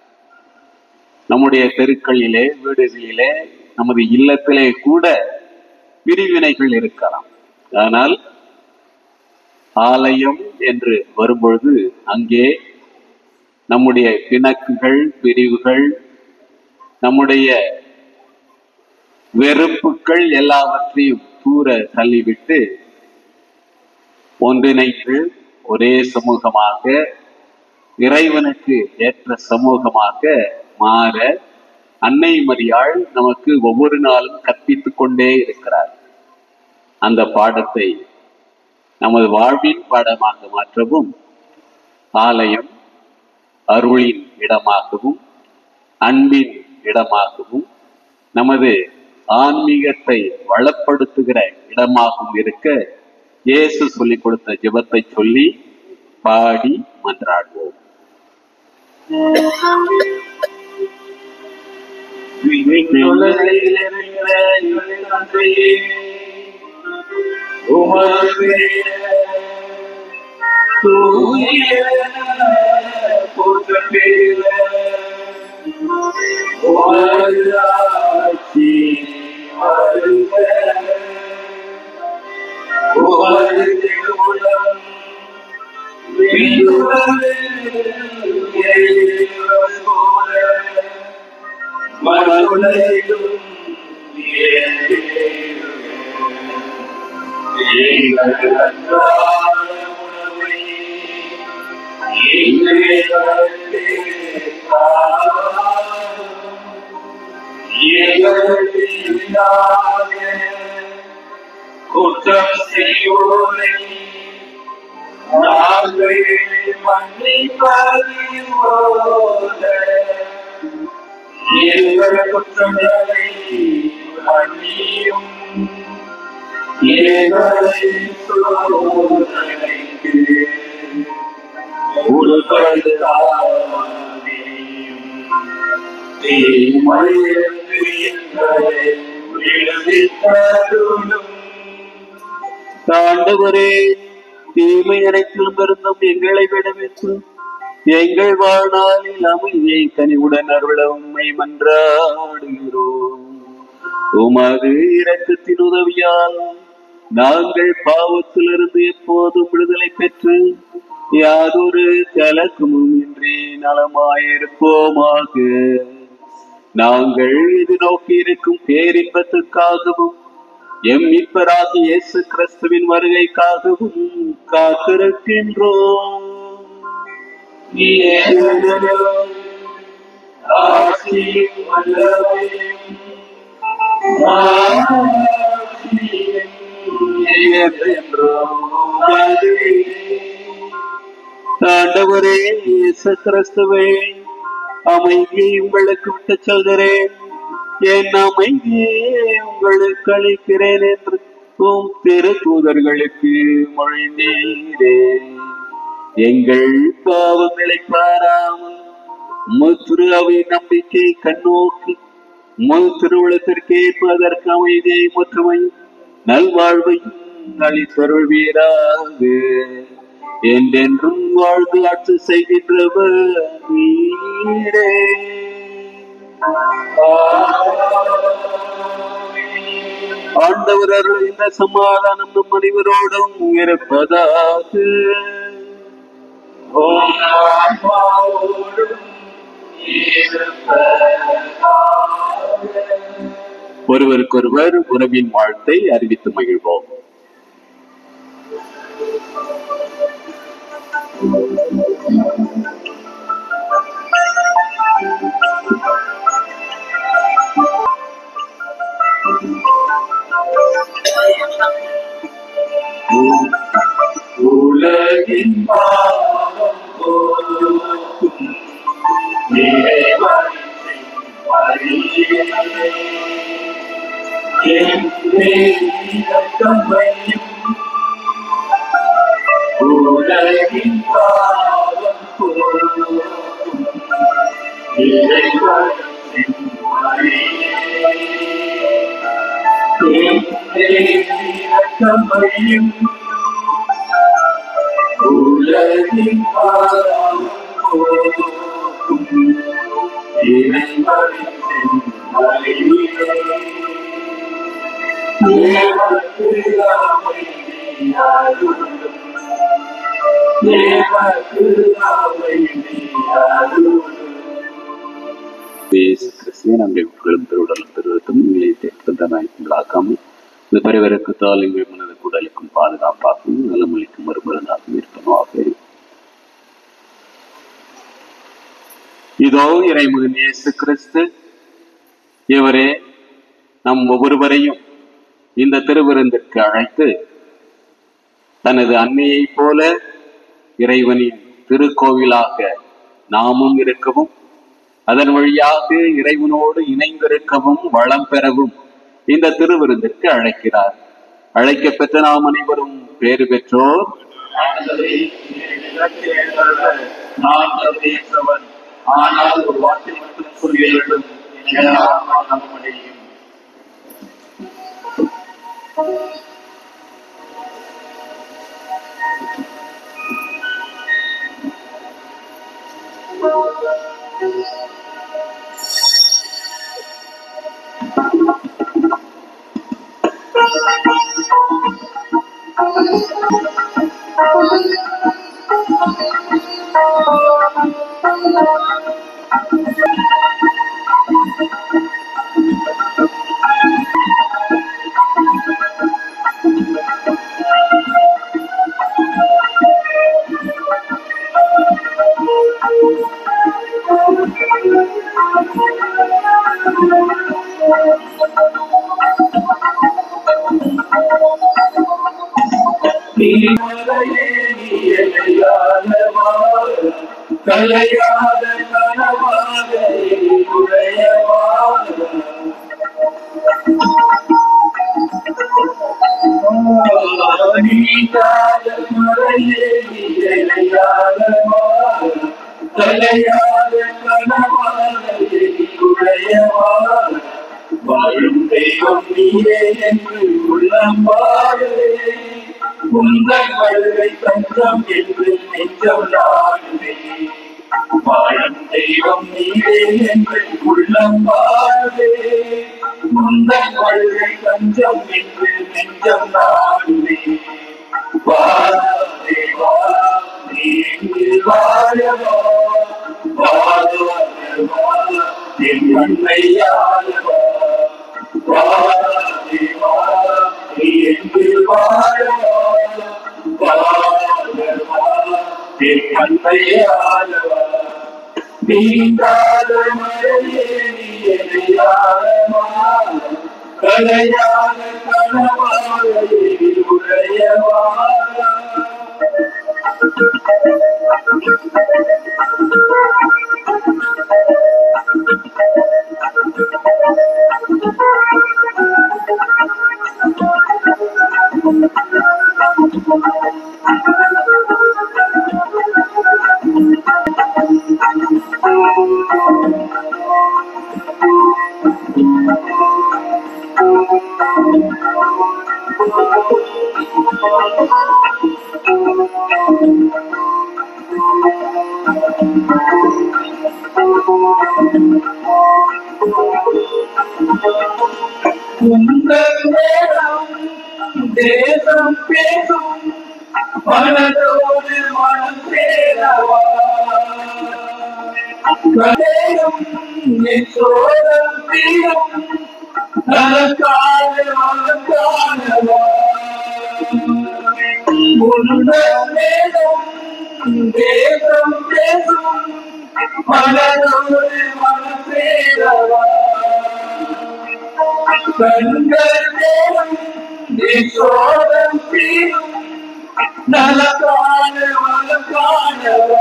நம்முடைய தெருக்களிலே, வீடுகளிலே, நமது இல்லத்திலே கூட பிரிவினைகள் இருக்கலாம். ஆனால் ஆலயம் என்று வரும்பொழுது அங்கே நம்முடைய பிணக்குகள், பிரிவுகள், நம்முடைய வெறுப்புகள் எல்லாவற்றையும் தூர தள்ளிவிட்டு ஒன்றிணைந்து ஒரே சமூகமாக, இறைவனுக்கு ஏற்ற சமூகமாக மாற அன்னை மரியாள் நமக்கு ஒவ்வொரு நாளும் கற்பித்துக் கொண்டே இருக்கிறார். அந்த பாடத்தை நமது வாழ்வின் பாடமாக மாற்றவும், ஆலயம் அருளின் இடமாகவும் அன்பின் இடமாகவும் நமது ஆன்மீகத்தை வளப்படுத்துகிற இடமாகவும் இருக்க இயேசு சொல்லிக் கொடுத்த ஜெபத்தை சொல்லி பாடி மன்றாடுவோம். நாங்கள் மன்னிப்பது போல எங்கள் குற்றங்களை மன்னியும், எங்களை சோதனைக்கு உட்படுத்தாதேயும், தீமையிலிருந்து எங்களை விடுவித்தருளும். ஆண்டவரே, தீமை அனைத்திலும் இருந்தும் எங்களை விடுவித்து எங்கள் வாழ்நாளில் அமைதியை கனிவுடன் அருள உம்மை மன்றாடுகிறோம். உமது இரக்கத்தின் உதவியால் நாங்கள் பாவத்திலிருந்து எப்போதும் விடுதலை பெற்று யாதொரு கலக்கமும் இன்றி நலமாயிருப்போமாக. நாங்கள் எதிர்நோக்கி இருக்கும் பேரின்பத்துக்காகவும் எம் மீட்பராகிய இயேசு கிறிஸ்துவின் வருகைக்காகவும் காத்திருக்கின்றோம். ஆசியும் வல்லமையும் ஆண்டவரே இயேசு கிறிஸ்துவே, அமைதியை உங்களுக்கு விட்டுச் செல்கிறேன், என் அமைதியை உங்களுக்கு அளிக்கிறேன் என்று உம் திரு தூதர்களுக்கு மொழிந்தீரே. எங்கள் பாவங்களை பாராமல் திரு அவை நம்பிக்கை கண்ணோக்கி திருவுளத்திற்கு அதற்கு அமைதியை ஒற்றுமை நல்வாழ்வையும் அளித்தருள்வீராக. என்றென்றும் வாழ்ந்து ஆட்சி செய்கின்றவர் நீரே. ஆண்டவர் அருள் இந்த சமாதானம் நம் அனைவரோடும் இருப்பதாக. ஒருவருக்கொருவர் உறவின் வாழ்த்தை அறிவித்து மகிழ்வோம். உலகின் பாவம் போக்கும் இறைவனின் வழியிலே என் இரக்கம் வையும். உலகின் பாவம் போக்கும் இறைவனின் வழியிலே என் இரக்கம் வையும். உலகின் பாவம் போக்கும் இறைவனின் வழியிலே எமக்கு அமைதியாரும், எமக்கு அமைதியாரும். இயேசு கிறிஸ்துவே, நாங்கள் உட்களும் திருவுடலும் திருவத்தும் நிலைத்திருப்பதாக்காமல் இந்த பரிவருக்கு தாளிங்கள் மனது கூடலுக்கும் பாதுகாப்பாகவும் நலமளிக்கும் மறுமருந்தாகவும் இருப்பதாக. இதோ இறைமகன் இயேசு கிறிஸ்து, இவரே நம் ஒவ்வொருவரையும் இந்த திருவிருந்திற்கு அழைத்து தனது அன்னையை போல இறைவனின் திருக்கோவிலாக நாமும் இருக்கவும், அதன் வழியாக இறைவனோடு இணைந்திருக்கவும் வளம் பெறவும் இந்த திருவிருந்திற்கு அழைக்கிறார். அழைக்க பெற்ற நாம் அனைவரும் பேறு பெற்றோர். நான் தகுதியற்றவன், ஆனால் ஒரு வார்த்தை மட்டும் சொல்ல வேண்டும், நம்பமடையும். நீ கலையாத கனவாக உடையவாக நீங்காத மழையே இலையாதவாக கலையாத கனவாக உடையவாக வாழும் தெய்வம் நீயே என்று உள்ளம் பாடுவே உங்கள் வருகை தஞ்சம் என்று நெஞ்சம் நாடுவே வாழும் தெய்வம் நீயே என்று உள்ளம் பாடுவே உங்கள் வருகை தஞ்சம் என்று நெஞ்சம் நாடுவே வாழவே வா நீ எங்கு வாழவா வாழவே வா என் அன்னையாளவா வாழவே வா நீ எங்கு வாழவா வாழவே வா என் அன்னையாளவா நீங்காத மழையே நீ எனையாளவா கலையான கனவாக உடையவா உங்கள் நேரம் தேசம் பேசும் மனதோடு மனம் சேரவா கதையும் என் சோழம் தீரும் நலக்கான மனக்கானவா உங்கள் நேரம் தேசம் பேசும் மனதோடு மனம் சேரவா கண்கள் நேரம் சோழம் தீரும் நலக்கான மனக்கானவா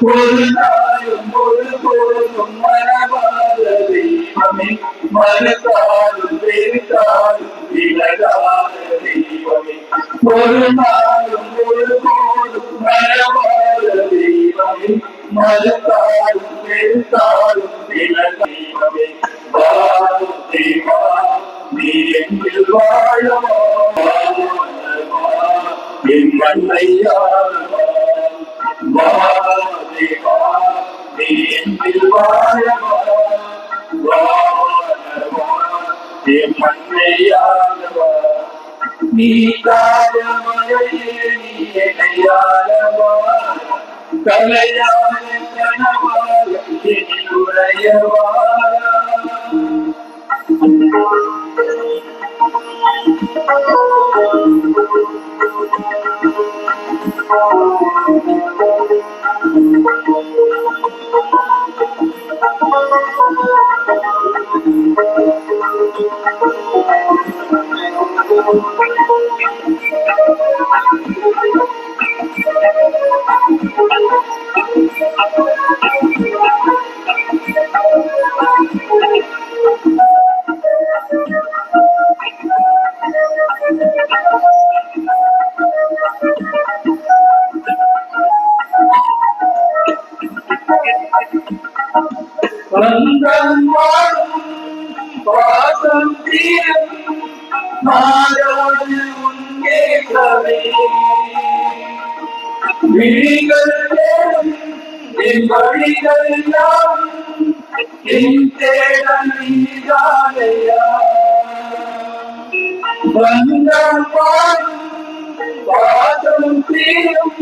ஒரு நாளும் ஒரு போதும் மனவாத தெய்வமே மனத்தாலும் வெறுத்தாலும் விலகாத தெய்வமே ஒரு நாளும் ஒரு போதும் மனவாத தெய்வமே மனத்தாலும் வெறுத்தாலும் விலகாத தெய்வமே வாழும் தெய்வா நீ எங்கில் வாழவா என் மண்ணையாளவா வாழவா நீ எங்கில் வாழவா வாழவா என் மண்ணையாளவா நீ காலமழையே நீ எனையாளவா கலையான கனவாக எனில் உடையவா வந்தம் வாழும் பாசம் தீரும் மாறாது உன்னேசமே விழிகள் தேடும் என் வழிகள் யாவும் என் தேடல் நீதானையா வந்தம் வாழும் பாசம் தீரும்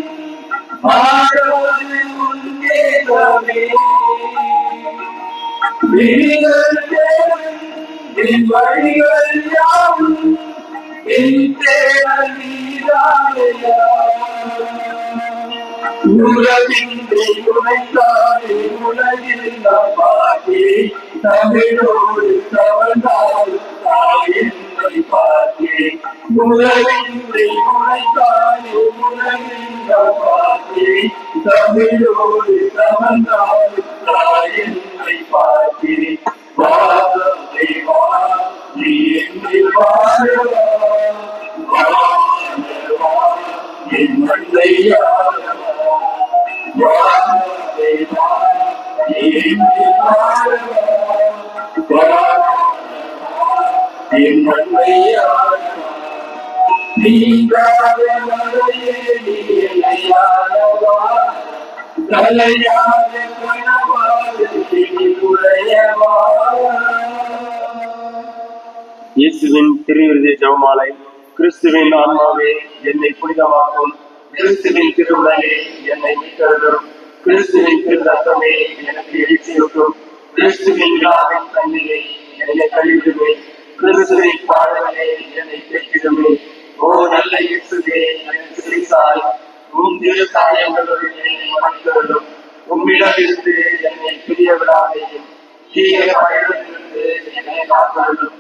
மாறாது உன்னேசமே விழிகள் தேடும் என் வழிகள் யாவும் என் தேடல் நீதானையா உலகின்றி உழைத்தாலே உலகில் நாம் பாடி தமிழோடு தவழ்ந்தால் என்னை பார்த்தேன் உலகின்றை உழைத்தானே உலகின்ற பார்த்தேன் தமிழோடு சமந்தாடு என்னை பார்த்தேன் வாதத்தை வா நீ என்னை வாழவா வாழவா என் மண்ணையாளவா வாதத்தை வா நீ என்னை வாழவா என் மண்ணையாளவா நீங்காத மழையே நீ என்னையாளவா தலையாத கணவாத உடையவா. இயேசுவின் திருவிருதை ஜெபமாலை. கிறிஸ்துவின் ஆன்மாவே என்னை புனிதமாக்கும், கிறிஸ்துவின் திருவுடலே என்னை மீட்டெழுதும், கிறிஸ்துவின் திருரத்தமே எனக்கு எழுச்சியூட்டும், கிறிஸ்துவின் விழாவின் தண்ணீரை என்னை கழிவுமே, கிறிஸ்துவின் பாடல்களே என்னை பெற்றிடுமே. ஓ நல்ல இயேசுவே எனக்கு சிறைசாய், உம் திரு காயங்களுடன் என்னை மறைத்தருளும், உம்மிடமிருந்து என்னை பிரிய விடாதேயும், தீய பயனிலிருந்து என்னை காத்தருளும்,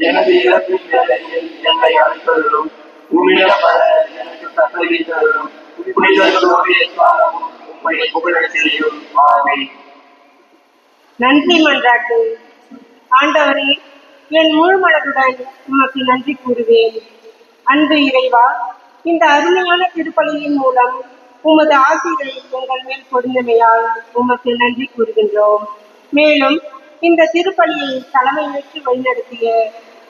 எனது இறப்பின் வேலையில் என்னை அழைத்தருளும், உம்மிடம் வர எனக்கு தகுதி தருளும், புனிதர்களோடு எக்காலமும் உம்மை புகழச் செய்யும். ஆமென். நன்றி மன்றாட்டு. ஆண்டவரே, என் முழு மனதுடன் உமக்கு நன்றி கூறுவேன். அன்பு இறைவா, இந்த அருமையான திருப்பலியின் மூலம் உமது ஆசிகளை எங்கள் மேல் பொருந்தமையால் உமக்கு நன்றி கூறுகின்றோம். மேலும் இந்த திருப்பலியை தலைமையேற்று வழிநடத்திய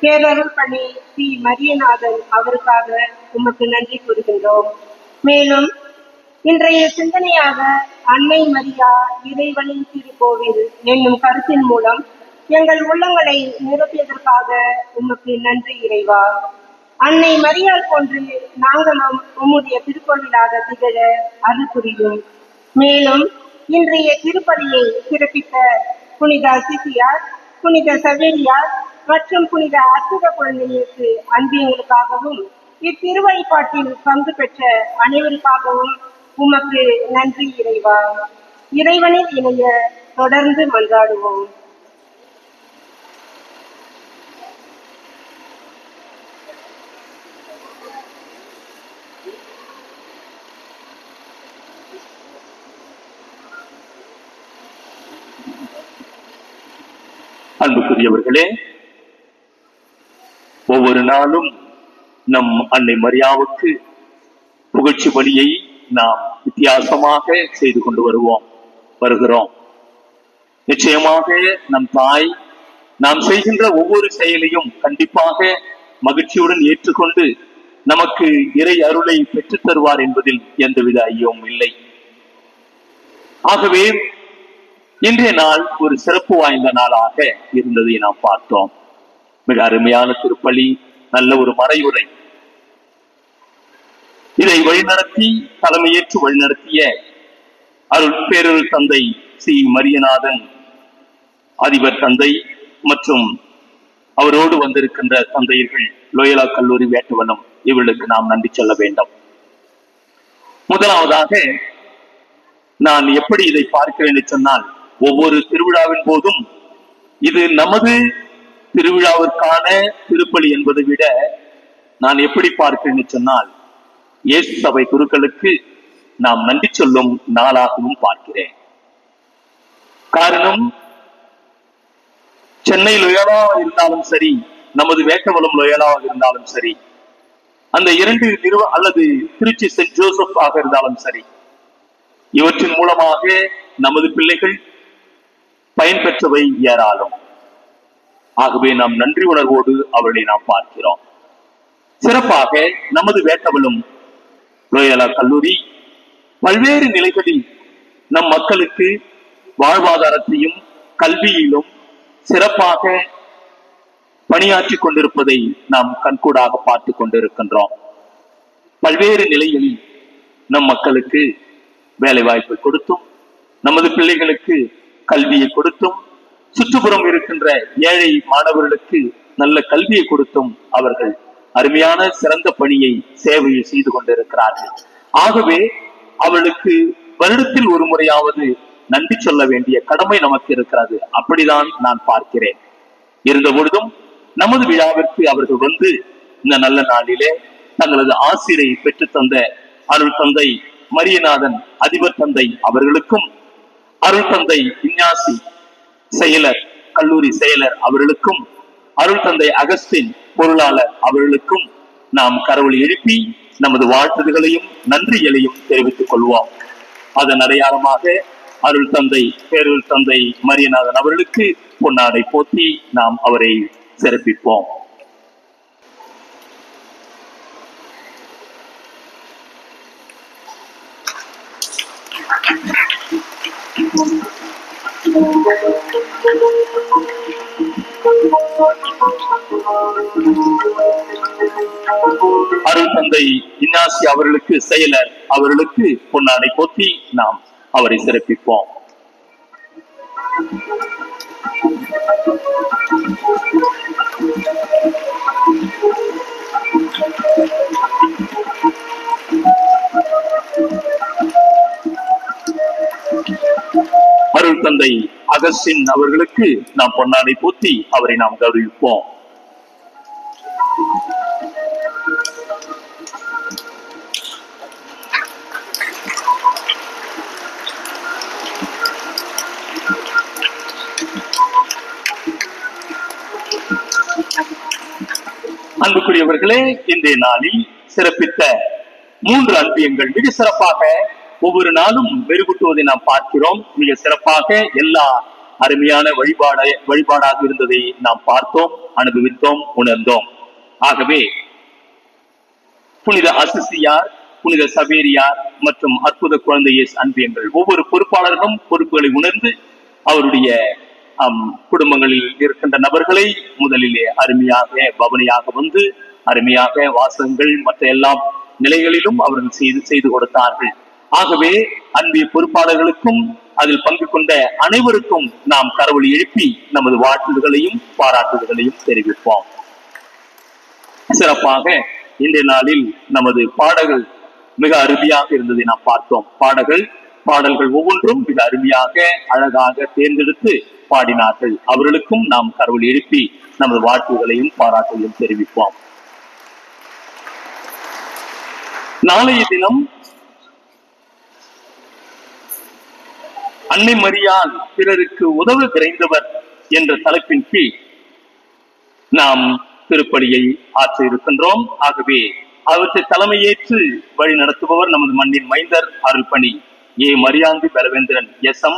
பேரருள் பணி ஸ்ரீ மரியநாதன் அவருக்காக உமக்கு நன்றி கூறுகின்றோம். மேலும் இன்றைய சிந்தனையாக அன்னை மரியா இறைவனின் திருக்கோவில் என்னும் கருத்தின் மூலம் எங்கள் உள்ளங்களை நிரப்பியதற்காக உமக்கு நன்றி இறைவா. அன்னை மரியாள் போன்று நாங்களும் உம்முடைய திருக்கோவிலாக திகழ அருள் புரியும். மேலும் இன்றைய திருப்பலியை சிறப்பித்த புனித சிசியார், புனித சவேரியார் மற்றும் புனித அற்புத குழந்தைகளுக்கு அன்பியங்களுக்காகவும் இத்திருவழிபாட்டில் பங்கு பெற்ற அனைவருக்காகவும் உமக்கு நன்றி இறைவா. இறைவனில் இணைய தொடர்ந்து மன்றாடுவோம். அன்புக்குரியவர்களே, ஒவ்வொரு நாளும் நம் அன்னை மரியாவுக்கு புகழ்ச்சி பலியை நாம் வித்தியாசமாக செய்து கொண்டு வருகிறோம். நிச்சயமாக நம் தாய் நாம் செய்கின்ற ஒவ்வொரு செயலையும் கண்டிப்பாக மகிழ்ச்சியுடன் ஏற்றுக்கொண்டு நமக்கு இறை அருளை பெற்றுத் தருவார் என்பதில் எந்தவித ஐயமும் இல்லை. ஆகவே இன்றைய நாள் ஒரு சிறப்பு வாய்ந்த நாளாக இருந்ததை நாம் பார்த்தோம். மிக அருமையான திருப்பலி, நல்ல ஒரு மறையுரை. இதை வழிநடத்தி தலைமையேற்று வழிநடத்திய பேரருள் தந்தை ஸ்ரீ மரியநாதன் அதிபர் தந்தை மற்றும் அவரோடு வந்திருக்கின்ற தந்தையர்கள், லோயலா கல்லூரி வேட்டுவனம், இவர்களுக்கு நாம் நன்றி சொல்ல வேண்டும். முதலாவதாக நான் எப்படி இதை பார்க்கிறேன் என்று சொன்னால், ஒவ்வொரு திருவிழாவின் போதும் இது நமது திருவிழாவிற்கான திருப்பலி என்பதை விட நான் எப்படி பார்க்கிறேன் சொன்னால், இயேசு சபை குருக்களுக்கு நாம் நன்றி சொல்லும் நாளாகவும் பார்க்கிறேன். காரணம், சென்னை லோயலாவாக இருந்தாலும் சரி, நமது வேட்டவலம் லோயலாவாக இருந்தாலும் சரி, அந்த இரண்டு அல்லது திருச்சி சென்ட் ஜோசப் ஆக இருந்தாலும் சரி, இவற்றின் மூலமாக நமது பிள்ளைகள் பயன்பெற்றவை ஏராளம். ஆகவே நாம் நன்றி உணர்வோடு அவர்களை நாம் பார்க்கிறோம். சிறப்பாக நமது வேட்டவலம் லோயலா கல்லூரி பல்வேறு நிலைகளில் நம் மக்களுக்கு வாழ்வாதாரத்தையும் கல்வியிலும் சிறப்பாக பணியாற்றி கொண்டிருப்பதை நாம் கண்கூடாக பார்த்து கொண்டிருக்கின்றோம். பல்வேறு நிலைகளில் நம் மக்களுக்கு வேலை வாய்ப்பை கொடுத்தும், நமது பிள்ளைகளுக்கு கல்வியை கொடுத்தும், சுற்றுப்புறம் இருக்கின்ற ஏழை மாணவர்களுக்கு நல்ல கல்வியை கொடுத்தும் அவர்கள் அருமையான சிறந்த பணியை, சேவையை செய்து கொண்டிருக்கிறார்கள். ஆகவே அவளுக்கு வருடத்தில் ஒரு முறையாவது நன்றி சொல்ல வேண்டிய கடமை நமக்கு இருக்கிறது. அப்படிதான் நான் பார்க்கிறேன். இருந்த பொழுதும் நமது விழாவிற்கு அவர்கள் வந்து இந்த நல்ல நாளிலே தங்களது ஆசிரை பெற்று தந்த அருள் தந்தை மரியநாதன் அதிபர் தந்தை அவர்களுக்கும், அருள் தந்தை இஞ்ஞாசி செயலர் கல்லூரி செயலர் அவர்களுக்கும், அருள் தந்தை அகஸ்டின் பொருளாளர் அவர்களுக்கும் நாம் கரவொலி எழுப்பி நமது வாழ்த்துதல்களையும் நன்றிகளையும் தெரிவித்துக் கொள்வோம். அதன் அடையாளமாக அருள் தந்தை பேரருள் தந்தை மரியநாதன் அவர்களுக்கு பொன்னாடை போற்றி நாம் அவரை சிறப்பிப்போம். அருள் தந்தை இஞ்ஞாசி அவர்களுக்கு செயலர் அவர்களுக்கு பொன்னாடை போற்றி நாம் அவரை சிறப்பிப்போம். அருள் தந்தை அகஸ்டின் அவர்களுக்கு நாம் பொன்னாடை போற்றி அவரை நாம் கௌரவிப்போம். அன்புக்குரியவர்களே, இன்றைய நாளில் சிறப்பித்த 3 அன்பியங்கள் மிக சிறப்பாக ஒவ்வொரு நாளும் மெருகூட்டுவதை நாம் பார்க்கிறோம். மிக சிறப்பாக எல்லா அருமையான வழிபாடாக இருந்ததை நாம் பார்த்தோம், அனுபவித்தோம், உணர்ந்தோம். ஆகவே புனித அசிசியார், புனித சவேரியார் மற்றும் அற்புத குழந்தை இயேசு அன்பியங்கள் ஒவ்வொரு பொறுப்பாளர்களும் பொறுப்புகளை உணர்ந்து அவருடைய குடும்பங்களில் இருக்கின்ற நபர்களை முதலிலே அருமையாக பவனியாக வந்து அருமையாக வாசகங்கள் மற்ற எல்லா நிலைகளிலும் அவர்கள் செய்து கொடுத்தார்கள். ஆகவே அன்பிய பொறுப்பாளர்களுக்கும் அதில் பங்கு கொண்ட அனைவருக்கும் நாம் கரவொலி எழுப்பி நமது வாழ்த்துதல்களையும் பாராட்டுதல்களையும் தெரிவிப்போம். சிறப்பாக இன்றைய நாளில் நமது பாடல்கள் மிக அருமையாக இருந்ததை நாம் பார்த்தோம். பாடல்கள் ஒவ்வொன்றும் மிக அருமையாக அழகாக தேர்ந்தெடுத்து பாடினார்கள். அவர்களுக்கும் நாம் கரவொலி எழுப்பி நமது வாழ்த்துகளையும் பாராட்டுகளையும் தெரிவிப்போம். நாளைய தினம் அன்னை மரியாள் பிறருக்கு உதவ விரைந்தவர் என்ற தலைப்பின் கீழ் நாம் திருப்பலியை ஆற்ற இருக்கின்றோம். ஆகவே அவற்றை தலைமையேற்று வழி நடத்துபவர் நமது மண்ணின் மைந்தர் அருள்பணி ஏ மரியாந்தி பலவேந்திரன் SM,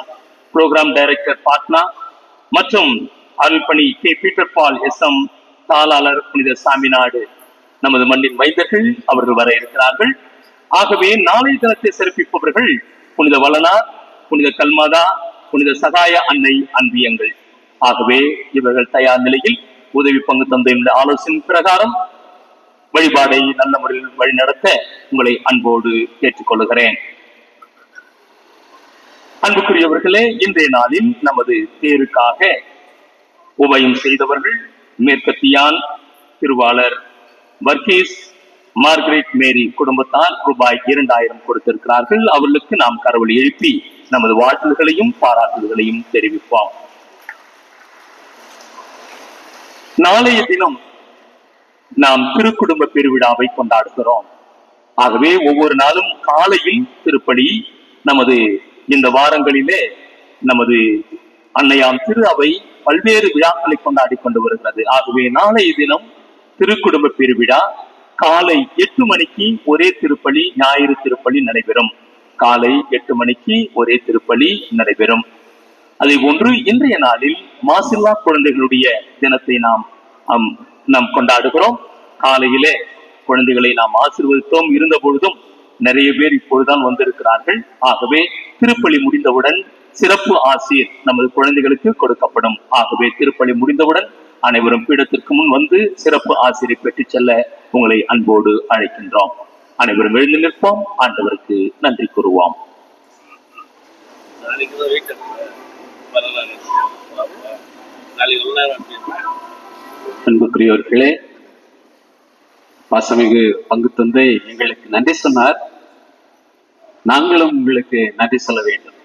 புரோகிராம் டைரக்டர் பாட்னா, மற்றும் அருள்பணி கே பீட்டர் பால் SM, தாளாளர் புனித சாமிநாடு. நமது மண்ணின் மைந்தர்கள் அவர்கள் வர இருக்கிறார்கள். ஆகவே நாளைய தினத்தை சிறப்பிப்பவர்கள் புனித வளனார், புனித கல்மாதா, புனித சகாய அன்னை அன்பியங்கள். ஆகவே இவர்கள் தயார் நிலையில் உதவி பங்கு தந்தையினுடைய ஆலோசனை பிரகாரம் வழிபாடை நல்ல முறையில் வழிநடத்த உங்களை அன்போடு கேட்டுக்கொள்கிறேன். அன்புக்குரியவர்களே, இன்றைய நாளில் நமது பேருக்காக உபயம் செய்தவர்கள் மேற்கத்தியான் திருவாளர் வர்கீஸ் மார்கரெட் மேரி குடும்பத்தார் ரூபாய் 2000 கொடுத்திருக்கிறார்கள். அவர்களுக்கு நாம் கரவொலி எழுப்பி நமது வாழ்த்துதல்களையும் பாராட்டுதல்களையும் தெரிவிப்போம். நாளைய தினம் நாம் திருக்குடும்ப பெருவிழாவை கொண்டாடுகிறோம். ஆகவே ஒவ்வொரு நாளும் காலையில் திருப்பலி, நமது இந்த வாரங்களிலே நமது அன்னையாம் திரு அவை பல்வேறு விழாக்களை கொண்டாடி கொண்டு வருகிறது. ஆகவே நாளைய தினம் திருக்குடும்ப பெருவிழா காலை 8 மணிக்கு ஒரே திருப்பலி, ஞாயிறு திருப்பலி நடைபெறும். காலை 8 மணிக்கு ஒரே திருப்பலி நடைபெறும். அதே போன்று இன்றைய நாளில் மாசில்லா குழந்தைகளுடைய தினத்தை நாம் கொண்டாடுகிறோம். காலையிலே குழந்தைகளை நாம் ஆசீர்வதித்தோம். இருந்த பொழுதும் நிறைய பேர் இப்பொழுதுதான் வந்திருக்கிறார்கள். ஆகவே திருப்பலி முடிந்தவுடன் சிறப்பு ஆசீர் நமது குழந்தைகளுக்கு கொடுக்கப்படும். ஆகவே திருப்பலி முடிந்தவுடன் அனைவரும் பீடத்திற்கு முன் வந்து சிறப்பு ஆசிரியை பெற்றுச் செல்ல உங்களை அன்போடு அழைக்கின்றோம். அனைவரும் எழுந்து நிற்போம். ஆண்டவருக்கு நன்றி கூறுவோம். அன்புக்குரியவர்களே, பாசமிகு பங்கு தந்தை எங்களுக்கு நன்றி சொன்னார். நாங்களும் உங்களுக்கு நன்றி சொல்ல வேண்டும்.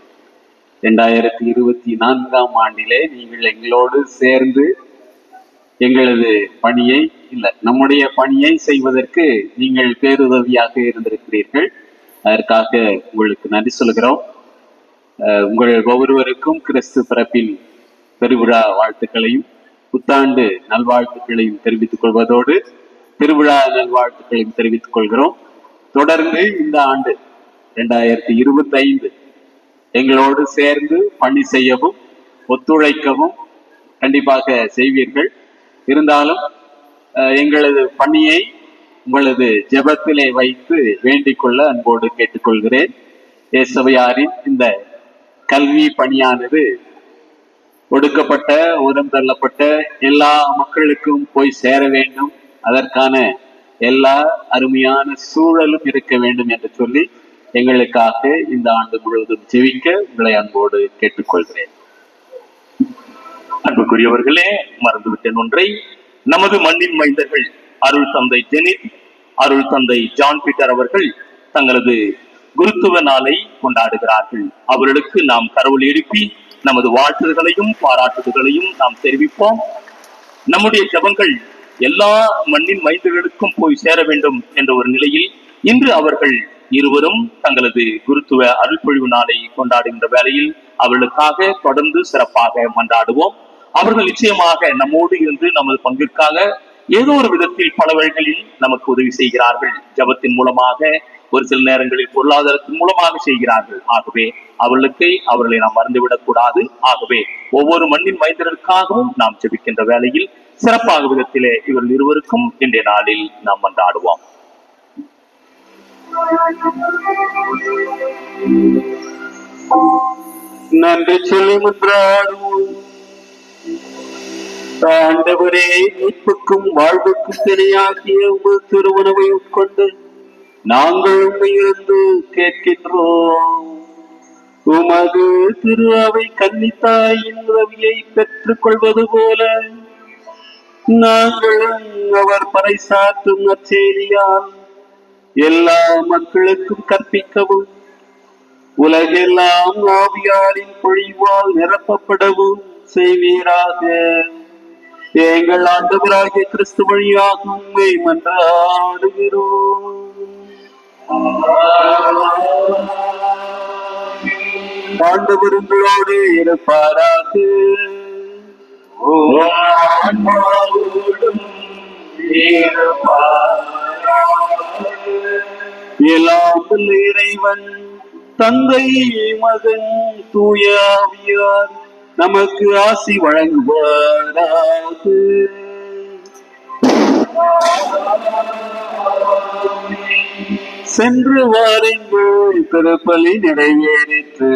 2024ஆம் ஆண்டிலே நீங்கள் எங்களோடு சேர்ந்து எங்களது பணியை நம்முடைய பணியை செய்வதற்கு நீங்கள் பேருதவியாக இருந்திருக்கிறீர்கள். அதற்காக உங்களுக்கு நன்றி சொல்கிறோம். உங்கள் ஒவ்வொருவருக்கும் கிறிஸ்து பிறப்பின் பெருவிழா வாழ்த்துக்களையும் புத்தாண்டு நல்வாழ்த்துக்களையும் தெரிவித்துக் கொள்வதோடு திருவிழா நல்வாழ்த்துக்களையும் தெரிவித்துக் கொள்கிறோம். தொடர்ந்து இந்த ஆண்டு 2025 எங்களோடு சேர்ந்து பணி செய்யவும் ஒத்துழைக்கவும் கண்டிப்பாக செய்வீர்கள். இருந்தாலும் எங்களது பணியை உங்களது ஜெபத்திலே வைத்து வேண்டிக் கொள்ள அன்போடு கேட்டுக்கொள்கிறேன். இயேசுவையாரின் இந்த கல்வி பணியானது ஒடுக்கப்பட்ட உரம் தள்ளப்பட்ட எல்லா மக்களுக்கும் போய் சேர வேண்டும், அதற்கான எல்லா அருமையான சூழலும் இருக்க வேண்டும் என்று சொல்லி எங்களுக்காக இந்த ஆண்டு முழுவதும் ஜெபிக்க உங்களை அன்போடு கேட்டுக்கொள்கிறேன். அன்புக்குரியவர்களே, மறந்துவிட்டேன் ஒன்றை. நமது மண்ணின் மைந்தர்கள் அருள் தந்தை ஜெனித், அருள் தந்தை ஜான் பீட்டர் அவர்கள் தங்களது குருத்துவ நாளை கொண்டாடுகிறார்கள். அவர்களுக்கு நாம் கரவொலி எழுப்பி நமது வாழ்த்துதல்களையும் பாராட்டுதல்களையும் நாம் தெரிவிப்போம். நம்முடைய ஜெபங்கள் எல்லா மண்ணின் மைந்தர்களுக்கும் போய் சேர வேண்டும் என்ற ஒரு நிலையில் இன்று அவர்கள் இருவரும் தங்களது குருத்துவ அருள்பொழிவு நாளை கொண்டாடுகின்ற வேளையில் அவர்களுக்காக தொடர்ந்து சிறப்பாக மன்றாடுவோம். அவர்கள் நிச்சயமாக நம்மோடு இருந்து நமது பங்கிற்காக ஏதோ ஒரு விதத்தில் பல வழிகளில் நமக்கு உதவி செய்கிறார்கள். ஜபத்தின் மூலமாக, ஒரு சில நேரங்களில் பொருளாதாரத்தின் மூலமாக செய்கிறார்கள். ஆகவே அவர்களை நாம் மறந்துவிடக் கூடாது. ஆகவே ஒவ்வொரு மண்ணின் மைந்தர்களுக்காகவும் நாம் ஜெபிக்கின்ற வேளையில் சிறப்பாக விதத்திலே இவர்கள் இருவருக்கும் இன்றைய நாளில் நாம் மன்றாடுவோம். நன்றி சொல்லி மன்றாடுவோம். ஆண்டவரே, மீட்புக்கும் வாழ்வுக்கும் திணையாகிய உங்கள் திருவுணவை உட்கொண்டு நாங்கள் உண்மையிலிருந்து கேட்கின்றோம். உமது திரு அவை கன்னித்தாயின் உதவியை பெற்றுக் கொள்வது போல நாங்களும் அவர் பறைசாற்றும் நற்செய்தியால் எல்லா மக்களுக்கும் கற்பிக்கவும் உலகெல்லாம் ஆவியாரின் பொழிவால் நிரப்பப்படவும் செய்வீராக. எங்கள் ஆண்டவராகிய கிறிஸ்து வழியாக உம்மை மன்றாடுகிறோம். ஆண்டவர் உங்களோடு இருப்பாராக. எல்லாம் இறைவன் தந்தை மகன் தூய ஆவியார் நமக்கு ஆசி வழங்குவாராக. சென்று வாருங்கள், திருப்பலி நிறைவேறிற்று.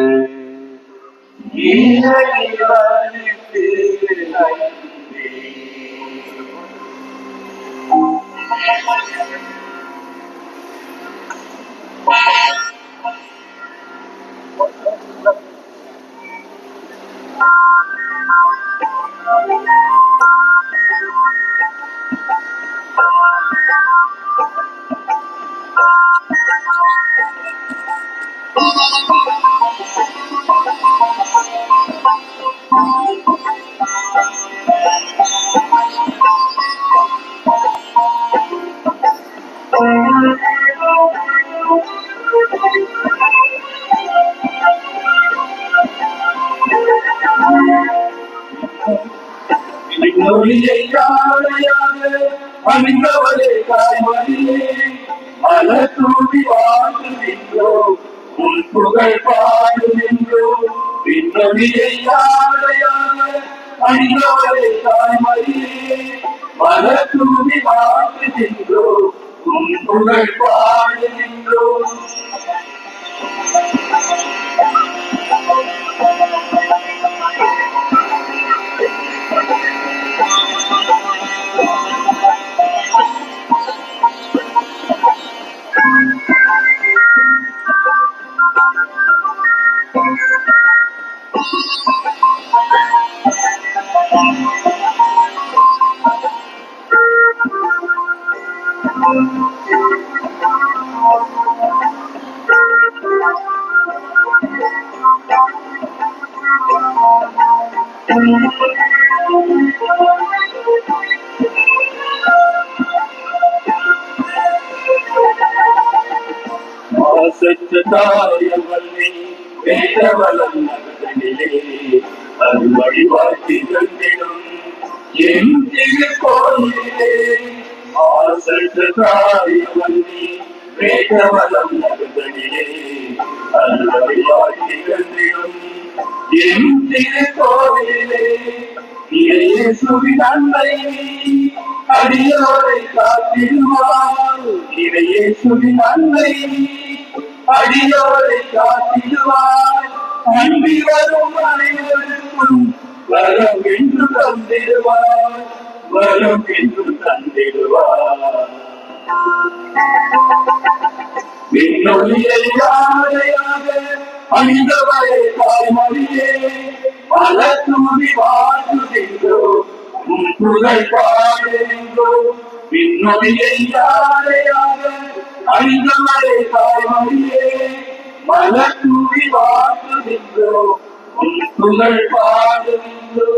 அணிந்தவரே தாய்மொழியே, மலர் தூவி வாழ்கின்றோ, உன் புகழ் பாடுகின்றோ. விண்ணொலியை ஆடையாக அணிந்தவரே தாய்மொழியே, மலர் தூவி வாழ்கின்றோ, உன் புகழ் பாடுகின்றோ. தாயவல்லை வேதவலம் நகரிலே அருள்வழி வாழ்த்தி தந்திடும் என் திருக்கோயிலே ஆசற்ற தாயவல்லை வேதவலம் நகரிலே அருள்வழி வாழ்த்தி தந்திடும் என் திருக்கோயிலே இயேசுவின் அன்பை அடியோரை காத்திடுவார் இயேசுவின் அன்பை அடியோரை காத்திடுவார் அன்பி வரும் அனைவருக்கும் வரம் என்று தந்திடுவார் வரம் என்று தந்திடுவார் விண்ணொலியை யாரையாக அணிந்தவரை தாய்மொழியே பல தூவி வாழ்த்துகின்றோ உன் புகழ் பாடுகின்றோ விண்ணொலியை யாரையாக அணிந்தவரை தாய்மொழியே பல தூவி வாழ்த்துகின்றோ உன் புகழ் பாடுகின்றோ